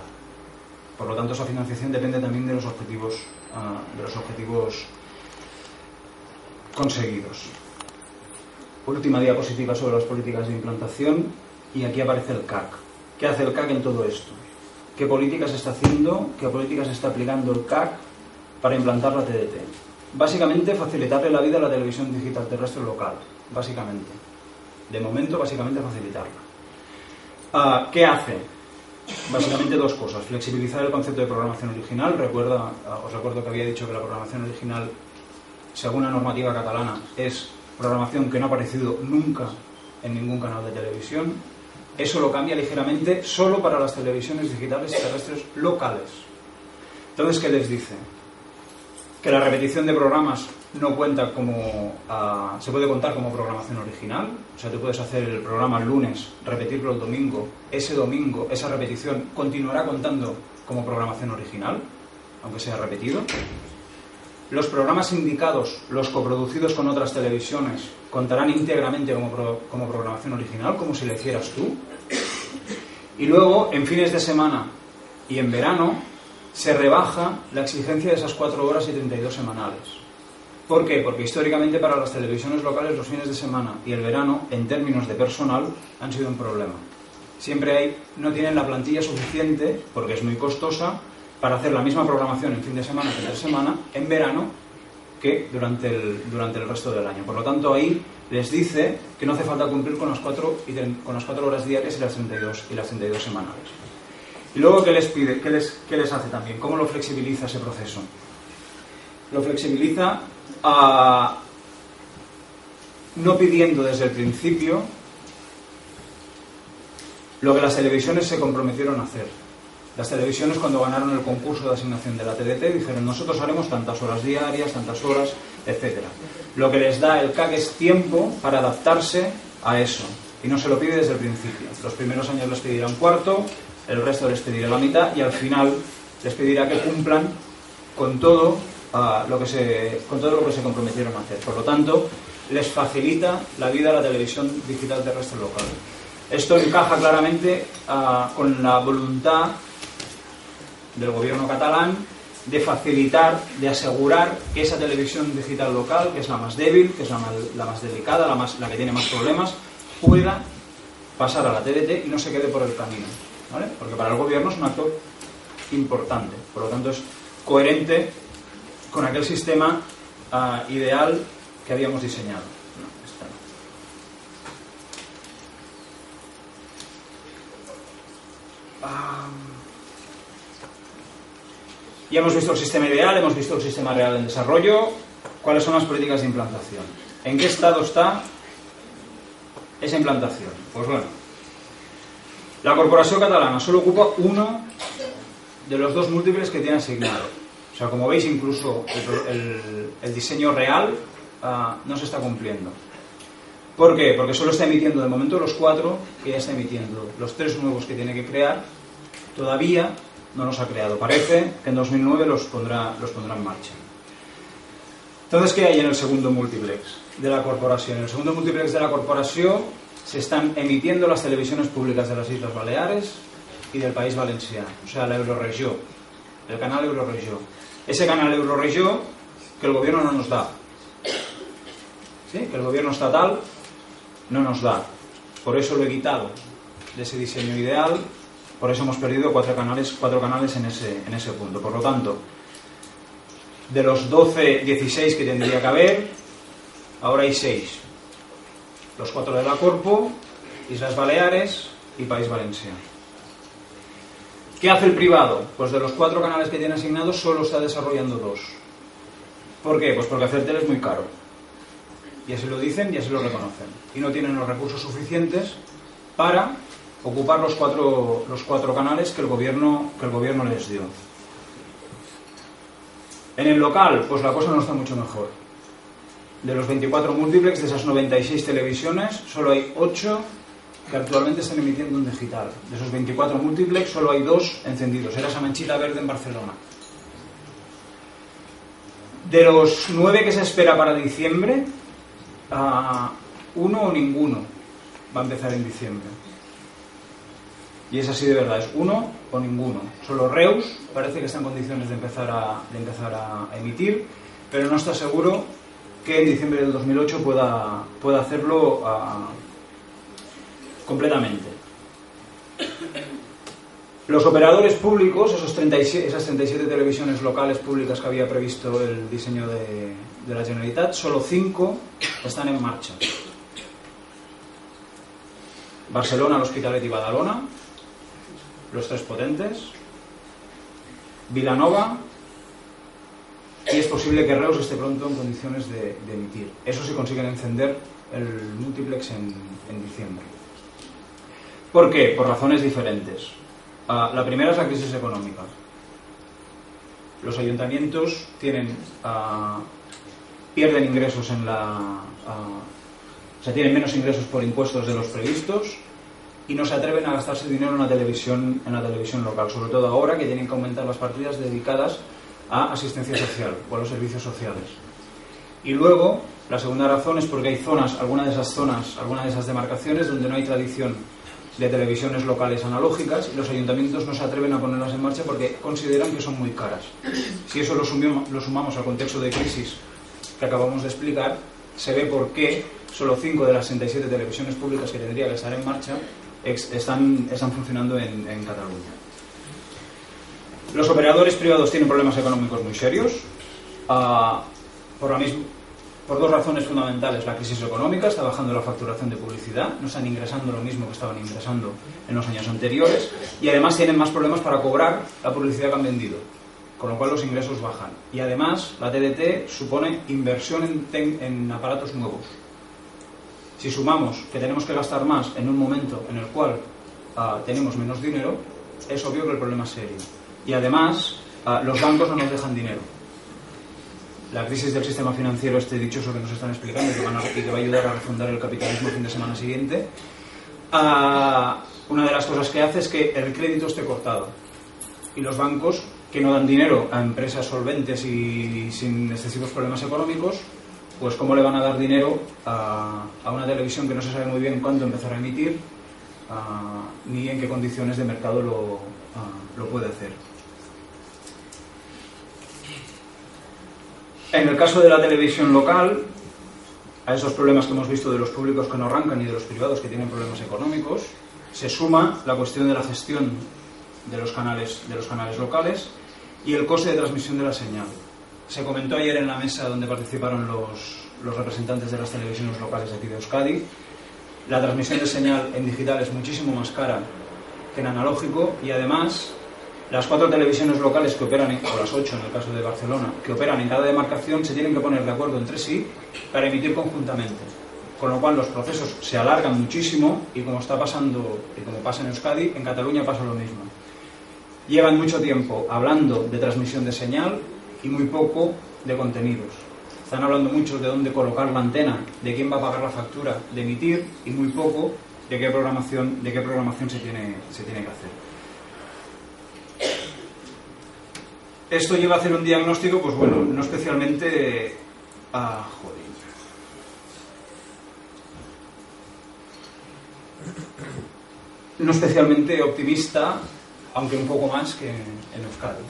Por lo tanto, esa financiación depende también de los objetivos conseguidos. Última diapositiva sobre las políticas de implantación y aquí aparece el CAC. ¿Qué hace el CAC en todo esto? ¿Qué políticas está haciendo? ¿Qué políticas está aplicando el CAC para implantar la TDT? Básicamente, facilitarle la vida a la televisión digital terrestre local. Básicamente. De momento, básicamente facilitarla. ¿Qué hace? Básicamente 2 cosas. Flexibilizar el concepto de programación original. Os recuerdo que había dicho que la programación original, según la normativa catalana, es programación que no ha aparecido nunca en ningún canal de televisión. Eso lo cambia ligeramente solo para las televisiones digitales terrestres locales. Entonces, ¿qué les dice? Que la repetición de programas no cuenta como se puede contar como programación original. O sea, tú puedes hacer el programa el lunes, repetirlo el domingo. Ese domingo, esa repetición continuará contando como programación original, aunque sea repetido. Los programas indicados, los coproducidos con otras televisiones, contarán íntegramente como programación original, como si lo hicieras tú. Y luego, en fines de semana y en verano, se rebaja la exigencia de esas 4 horas y 32 semanales. ¿Por qué? Porque históricamente para las televisiones locales los fines de semana y el verano, en términos de personal, han sido un problema. Siempre no tienen la plantilla suficiente, porque es muy costosa, para hacer la misma programación en fin de semana que entre semana, en verano, que durante el resto del año. Por lo tanto, ahí les dice que no hace falta cumplir con las 4 horas diarias y las 32 semanales. Y luego, ¿qué les pide? ¿Qué les hace también? ¿Cómo lo flexibiliza ese proceso? Lo flexibiliza no pidiendo desde el principio lo que las televisiones se comprometieron a hacer. Las televisiones, cuando ganaron el concurso de asignación de la TDT, dijeron: nosotros haremos tantas horas diarias, tantas horas, etc. Lo que les da el CAC es tiempo para adaptarse a eso, y no se lo pide desde el principio. Los primeros años les pedirá un cuarto, el resto les pedirá la mitad, y al final les pedirá que cumplan con todo lo que se comprometieron a hacer. Por lo tanto, les facilita la vida a la televisión digital terrestre local. Esto encaja claramente con la voluntad del gobierno catalán de facilitar, de asegurar que esa televisión digital local, que es la más débil, que es la más delicada, la que tiene más problemas, pueda pasar a la TDT y no se quede por el camino, ¿vale? Porque para el gobierno es un acto importante. Por lo tanto, es coherente con aquel sistema ideal que habíamos diseñado. Ya hemos visto el sistema ideal, hemos visto el sistema real en desarrollo. ¿Cuáles son las políticas de implantación? ¿En qué estado está esa implantación? Pues bueno, la Corporación Catalana solo ocupa uno de los 2 múltiples que tiene asignado. O sea, como veis, incluso el diseño real no se está cumpliendo. ¿Por qué? Porque solo está emitiendo de momento los 4 que ya está emitiendo. Los 3 nuevos que tiene que crear todavía no los ha creado. Parece que en 2009 los pondrá en marcha. Entonces, ¿qué hay en el segundo múltiplex de la corporación? En el segundo múltiplex de la corporación se están emitiendo las televisiones públicas de las Islas Baleares y del País Valenciano, o sea, la Euroregió, el canal Euroregió. Ese canal Euroregió que el gobierno no nos da, ¿sí? Que el gobierno estatal no nos da. Por eso lo he quitado de ese diseño ideal. Por eso hemos perdido 4 canales en ese punto. Por lo tanto, de los 16 que tendría que haber, ahora hay 6. Los 4 de la Corpo, Islas Baleares y País Valenciano. ¿Qué hace el privado? Pues de los 4 canales que tiene asignados solo está desarrollando 2. ¿Por qué? Pues porque hacer tele es muy caro. Ya se lo dicen, ya se lo reconocen. Y no tienen los recursos suficientes para ocupar los cuatro canales que el gobierno les dio. En el local, pues la cosa no está mucho mejor. De los 24 múltiplex, de esas 96 televisiones, solo hay 8 que actualmente están emitiendo en digital. De esos 24 múltiplex, solo hay 2 encendidos. Era esa manchita verde en Barcelona. De los 9 que se espera para diciembre, 1 o ninguno va a empezar en diciembre. Y es así de verdad, es 1 o ninguno. Solo Reus parece que está en condiciones de empezar a emitir, pero no está seguro que en diciembre del 2008 pueda hacerlo completamente. Los operadores públicos, esas 37 televisiones locales públicas que había previsto el diseño de la Generalitat, solo 5 están en marcha. Barcelona, l'Hospitalet y Badalona, los 3 potentes, Vilanova, y es posible que Reus esté pronto en condiciones de emitir. Eso si consiguen encender el múltiplex en diciembre. ¿Por qué? Por razones diferentes. La primera es la crisis económica. Los ayuntamientos pierden ingresos tienen menos ingresos por impuestos de los previstos y no se atreven a gastarse dinero en la televisión local, sobre todo ahora que tienen que aumentar las partidas dedicadas a asistencia social o a los servicios sociales. Y luego, la segunda razón es porque hay algunas de esas demarcaciones donde no hay tradición de televisiones locales analógicas y los ayuntamientos no se atreven a ponerlas en marcha porque consideran que son muy caras. Si eso lo sumamos al contexto de crisis que acabamos de explicar, se ve por qué solo 5 de las 67 televisiones públicas que tendría que estar en marcha están funcionando en Cataluña. Los operadores privados tienen problemas económicos muy serios. por dos razones fundamentales. La crisis económica, está bajando la facturación de publicidad, no están ingresando lo mismo que estaban ingresando en los años anteriores, y además tienen más problemas para cobrar la publicidad que han vendido, con lo cual los ingresos bajan. Y además la TDT supone inversión en aparatos nuevos. Si sumamos que tenemos que gastar más en un momento en el cual tenemos menos dinero, es obvio que el problema es serio. Y además los bancos no nos dejan dinero. La crisis del sistema financiero, este dichoso que nos están explicando, y que va a ayudar a refundar el capitalismo el fin de semana siguiente, una de las cosas que hace es que el crédito esté cortado. Y los bancos, que no dan dinero a empresas solventes y sin excesivos problemas económicos, pues cómo le van a dar dinero a una televisión que no se sabe muy bien cuándo empezar a emitir, ni en qué condiciones de mercado lo puede hacer. En el caso de la televisión local, a esos problemas que hemos visto de los públicos que no arrancan y de los privados que tienen problemas económicos, se suma la cuestión de la gestión de los canales locales y el coste de transmisión de la señal. Se comentó ayer en la mesa donde participaron los representantes de las televisiones locales de aquí de Euskadi. La transmisión de señal en digital es muchísimo más cara que en analógico, y además las 4 televisiones locales que operan, o las 8 en el caso de Barcelona, que operan en cada demarcación, se tienen que poner de acuerdo entre sí para emitir conjuntamente. Con lo cual los procesos se alargan muchísimo, y como está pasando, y como pasa en Euskadi, en Cataluña pasa lo mismo. Llevan mucho tiempo hablando de transmisión de señal y muy poco de contenidos. Están hablando mucho de dónde colocar la antena, de quién va a pagar la factura de emitir, y muy poco de qué programación se tiene que hacer. Esto lleva a hacer un diagnóstico, pues bueno, no especialmente no especialmente optimista, aunque un poco más que en Euskadi.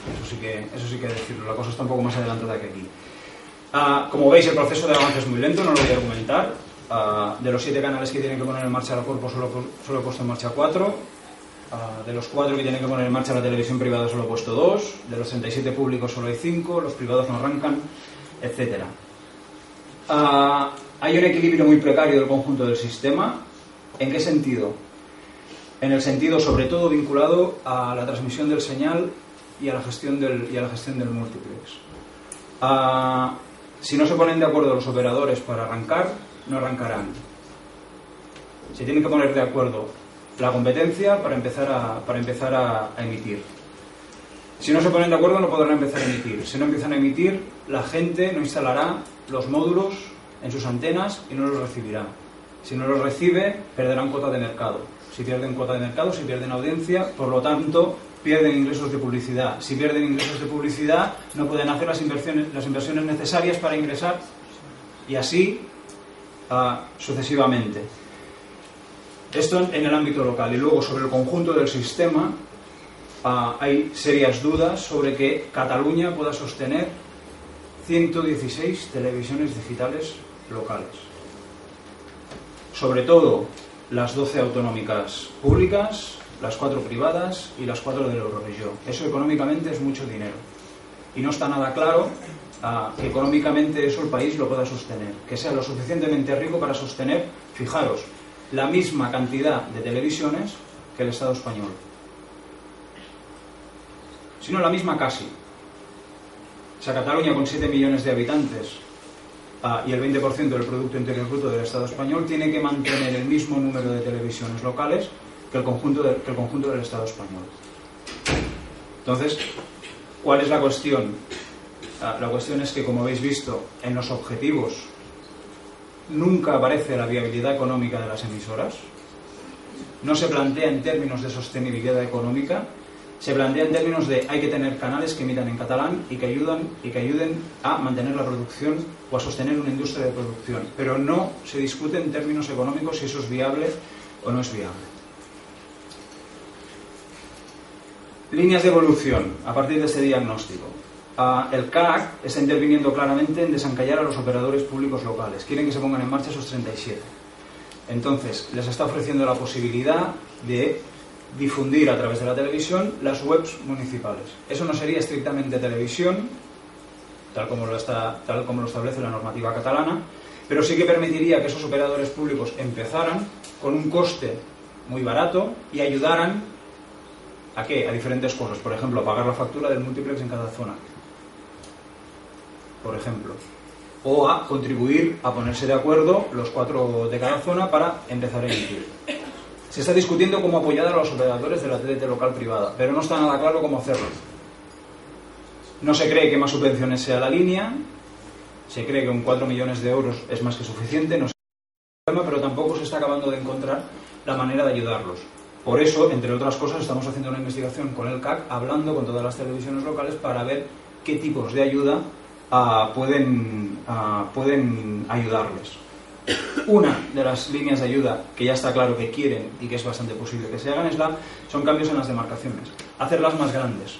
Eso sí que decirlo, la cosa está un poco más adelantada que aquí. Como veis, el proceso de avance es muy lento, no lo voy a argumentar. De los 7 canales que tienen que poner en marcha la Corpo, solo he puesto en marcha 4. De los 4 que tienen que poner en marcha la televisión privada, solo he puesto 2. De los 37 públicos solo hay 5. Los privados no arrancan, etc. Hay un equilibrio muy precario del conjunto del sistema. ¿En qué sentido? En el sentido, sobre todo, vinculado a la transmisión del señal y a la gestión del multiplex. Si no se ponen de acuerdo los operadores para arrancar, no arrancarán. Se tienen que poner de acuerdo la competencia para empezar a emitir. Si no se ponen de acuerdo, no podrán empezar a emitir. Si no empiezan a emitir, la gente no instalará los módulos en sus antenas y no los recibirá. Si no los recibe, perderán cuota de mercado. Si pierden cuota de mercado, si pierden audiencia, por lo tanto, pierden ingresos de publicidad. Si pierden ingresos de publicidad, no pueden hacer las inversiones necesarias para ingresar, y así sucesivamente. Esto en el ámbito local. Y luego, sobre el conjunto del sistema, hay serias dudas sobre que Cataluña pueda sostener 116 televisiones digitales locales. Sobre todo las 12 autonómicas públicas, las 4 privadas y las 4 del Euroregión. Eso económicamente es mucho dinero. Y no está nada claro que económicamente eso el país lo pueda sostener. Que sea lo suficientemente rico para sostener, fijaros, la misma cantidad de televisiones que el Estado español. Si no, la misma casi. O sea, Cataluña, con 7 millones de habitantes y el 20% del Producto Interior Bruto del Estado español, tiene que mantener el mismo número de televisiones locales que el conjunto del Estado español. Entonces, ¿cuál es la cuestión? La cuestión es que, como habéis visto, en los objetivos nunca aparece la viabilidad económica de las emisoras. No se plantea en términos de sostenibilidad económica, se plantea en términos de hay que tener canales que emitan en catalán y que ayuden a mantener la producción o a sostener una industria de producción, pero no se discute en términos económicos si eso es viable o no es viable. Líneas de evolución a partir de este diagnóstico. El CAC está interviniendo claramente en desencallar a los operadores públicos locales. Quieren que se pongan en marcha esos 37. Entonces, les está ofreciendo la posibilidad de difundir a través de la televisión las webs municipales. Eso no sería estrictamente televisión, tal como lo establece la normativa catalana, pero sí que permitiría que esos operadores públicos empezaran con un coste muy barato y ayudaran ¿a qué? A diferentes cosas. Por ejemplo, a pagar la factura del múltiplex en cada zona, por ejemplo, o a contribuir a ponerse de acuerdo los 4 de cada zona para empezar a emitir. Se está discutiendo cómo apoyar a los operadores de la TDT local privada, pero no está nada claro cómo hacerlo. No se cree que más subvenciones sea la línea, se cree que con 4 millones de euros es más que suficiente, no sé, pero tampoco se está acabando de encontrar la manera de ayudarlos. Por eso, entre otras cosas, estamos haciendo una investigación con el CAC, hablando con todas las televisiones locales para ver qué tipos de ayuda pueden ayudarles. Una de las líneas de ayuda que ya está claro que quieren y que es bastante posible que se hagan son cambios en las demarcaciones, hacerlas más grandes.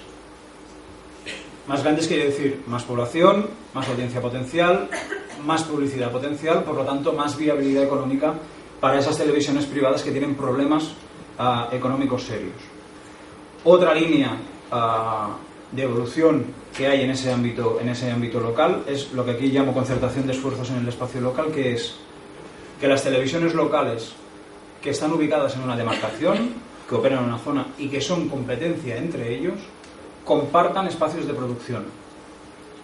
Más grandes quiere decir más población, más audiencia potencial, más publicidad potencial, por lo tanto más viabilidad económica para esas televisiones privadas que tienen problemas económicos serios. Otra línea de evolución que hay en ese ámbito local es lo que aquí llamo concertación de esfuerzos en el espacio local, que es que las televisiones locales que están ubicadas en una demarcación, que operan en una zona y que son competencia entre ellos, compartan espacios de producción.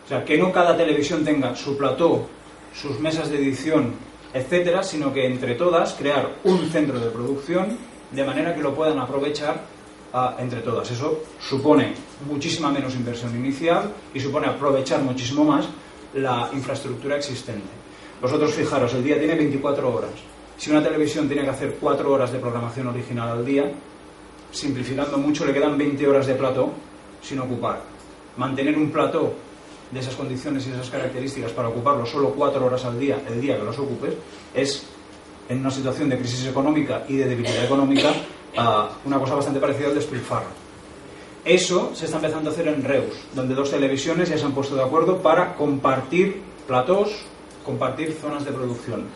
O sea, que no cada televisión tenga su plató, sus mesas de edición, etcétera, sino que entre todas crear un centro de producción de manera que lo puedan aprovechar entre todas. Eso supone muchísima menos inversión inicial y supone aprovechar muchísimo más la infraestructura existente. Vosotros fijaros, el día tiene 24 horas. Si una televisión tiene que hacer 4 horas de programación original al día, simplificando mucho, le quedan 20 horas de plató sin ocupar. Mantener un plató de esas condiciones y esas características para ocuparlo solo 4 horas al día, el día que los ocupes, es, en una situación de crisis económica y de debilidad económica, una cosa bastante parecida al despilfarro. Eso se está empezando a hacer en Reus, donde 2 televisiones ya se han puesto de acuerdo para compartir platós, compartir zonas de producción.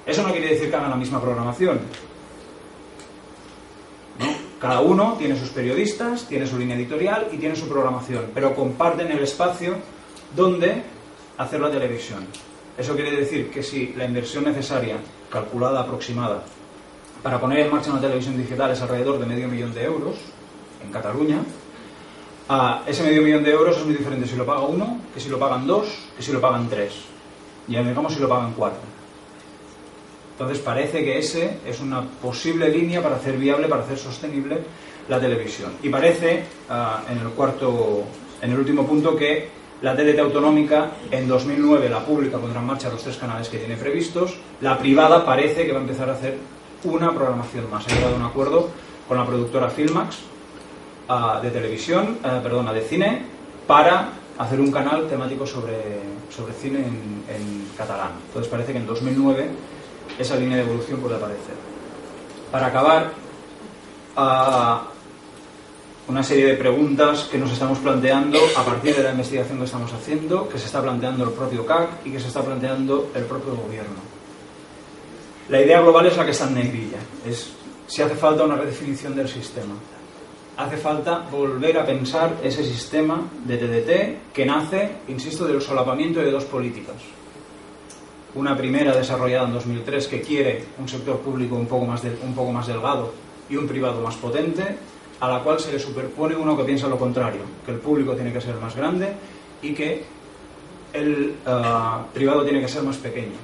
Eso no quiere decir que hagan la misma programación, ¿no? Cada uno tiene sus periodistas, tiene su línea editorial y tiene su programación, pero comparten el espacio donde hacer la televisión. Eso quiere decir que si la inversión necesaria, calculada, aproximada, para poner en marcha una televisión digital es alrededor de $500.000 euros en Cataluña, ese $500.000 euros es muy diferente si lo paga uno, que si lo pagan 2, que si lo pagan 3. Y digamos si lo pagan 4. Entonces parece que ese es una posible línea para hacer viable, para hacer sostenible la televisión. Y parece, en el último punto, que la TDT autonómica, en 2009 la pública pondrá en marcha los 3 canales que tiene previstos, la privada parece que va a empezar a hacer una programación más. Ha llegado a un acuerdo con la productora Filmax de televisión, de cine, para hacer un canal temático sobre cine en catalán. Entonces parece que en 2009 esa línea de evolución puede aparecer. Para acabar, una serie de preguntas que nos estamos planteando a partir de la investigación que estamos haciendo, que se está planteando el propio CAC y que se está planteando el propio gobierno. La idea global es la que está en negrilla, es si hace falta una redefinición del sistema. Hace falta volver a pensar ese sistema de TDT que nace, insisto, del solapamiento de 2 políticas. Una primera desarrollada en 2003 que quiere un sector público un poco más delgado y un privado más potente, a la cual se le superpone uno que piensa lo contrario, que el público tiene que ser más grande y que el privado tiene que ser más pequeño.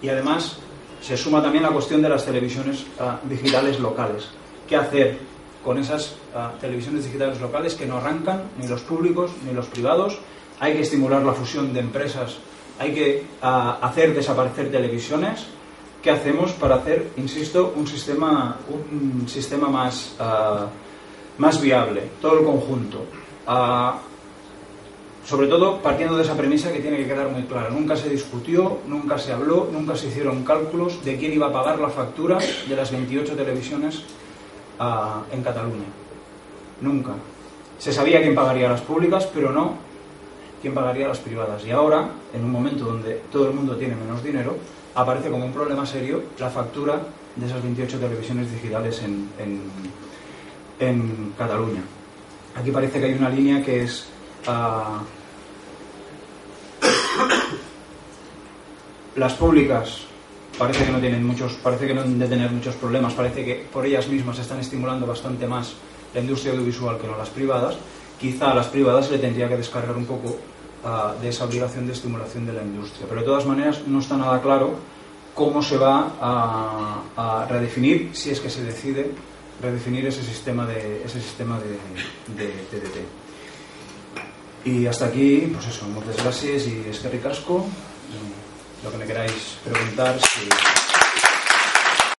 Y además se suma también la cuestión de las televisiones digitales locales. ¿Qué hacer con esas televisiones digitales locales que no arrancan ni los públicos ni los privados? Hay que estimular la fusión de empresas, hay que hacer desaparecer televisiones. ¿Qué hacemos para hacer, insisto, un sistema más viable, todo el conjunto? Sobre todo partiendo de esa premisa que tiene que quedar muy clara. Nunca se discutió, nunca se habló, nunca se hicieron cálculos de quién iba a pagar la factura de las 28 televisiones en Cataluña. Nunca. Se sabía quién pagaría las públicas, pero no quién pagaría las privadas. Y ahora, en un momento donde todo el mundo tiene menos dinero, aparece como un problema serio la factura de esas 28 televisiones digitales en Cataluña. Aquí parece que hay una línea que es Las públicas parece que no han de tener muchos problemas, parece que por ellas mismas están estimulando bastante más la industria audiovisual que no las privadas. Quizá a las privadas le tendría que descargar un poco de esa obligación de estimulación de la industria, pero de todas maneras no está nada claro cómo se va a redefinir, si es que se decide redefinir ese sistema de TDT. Y hasta aquí, pues eso, muchas gracias y eskerrik asko. Lo que me queráis preguntar, si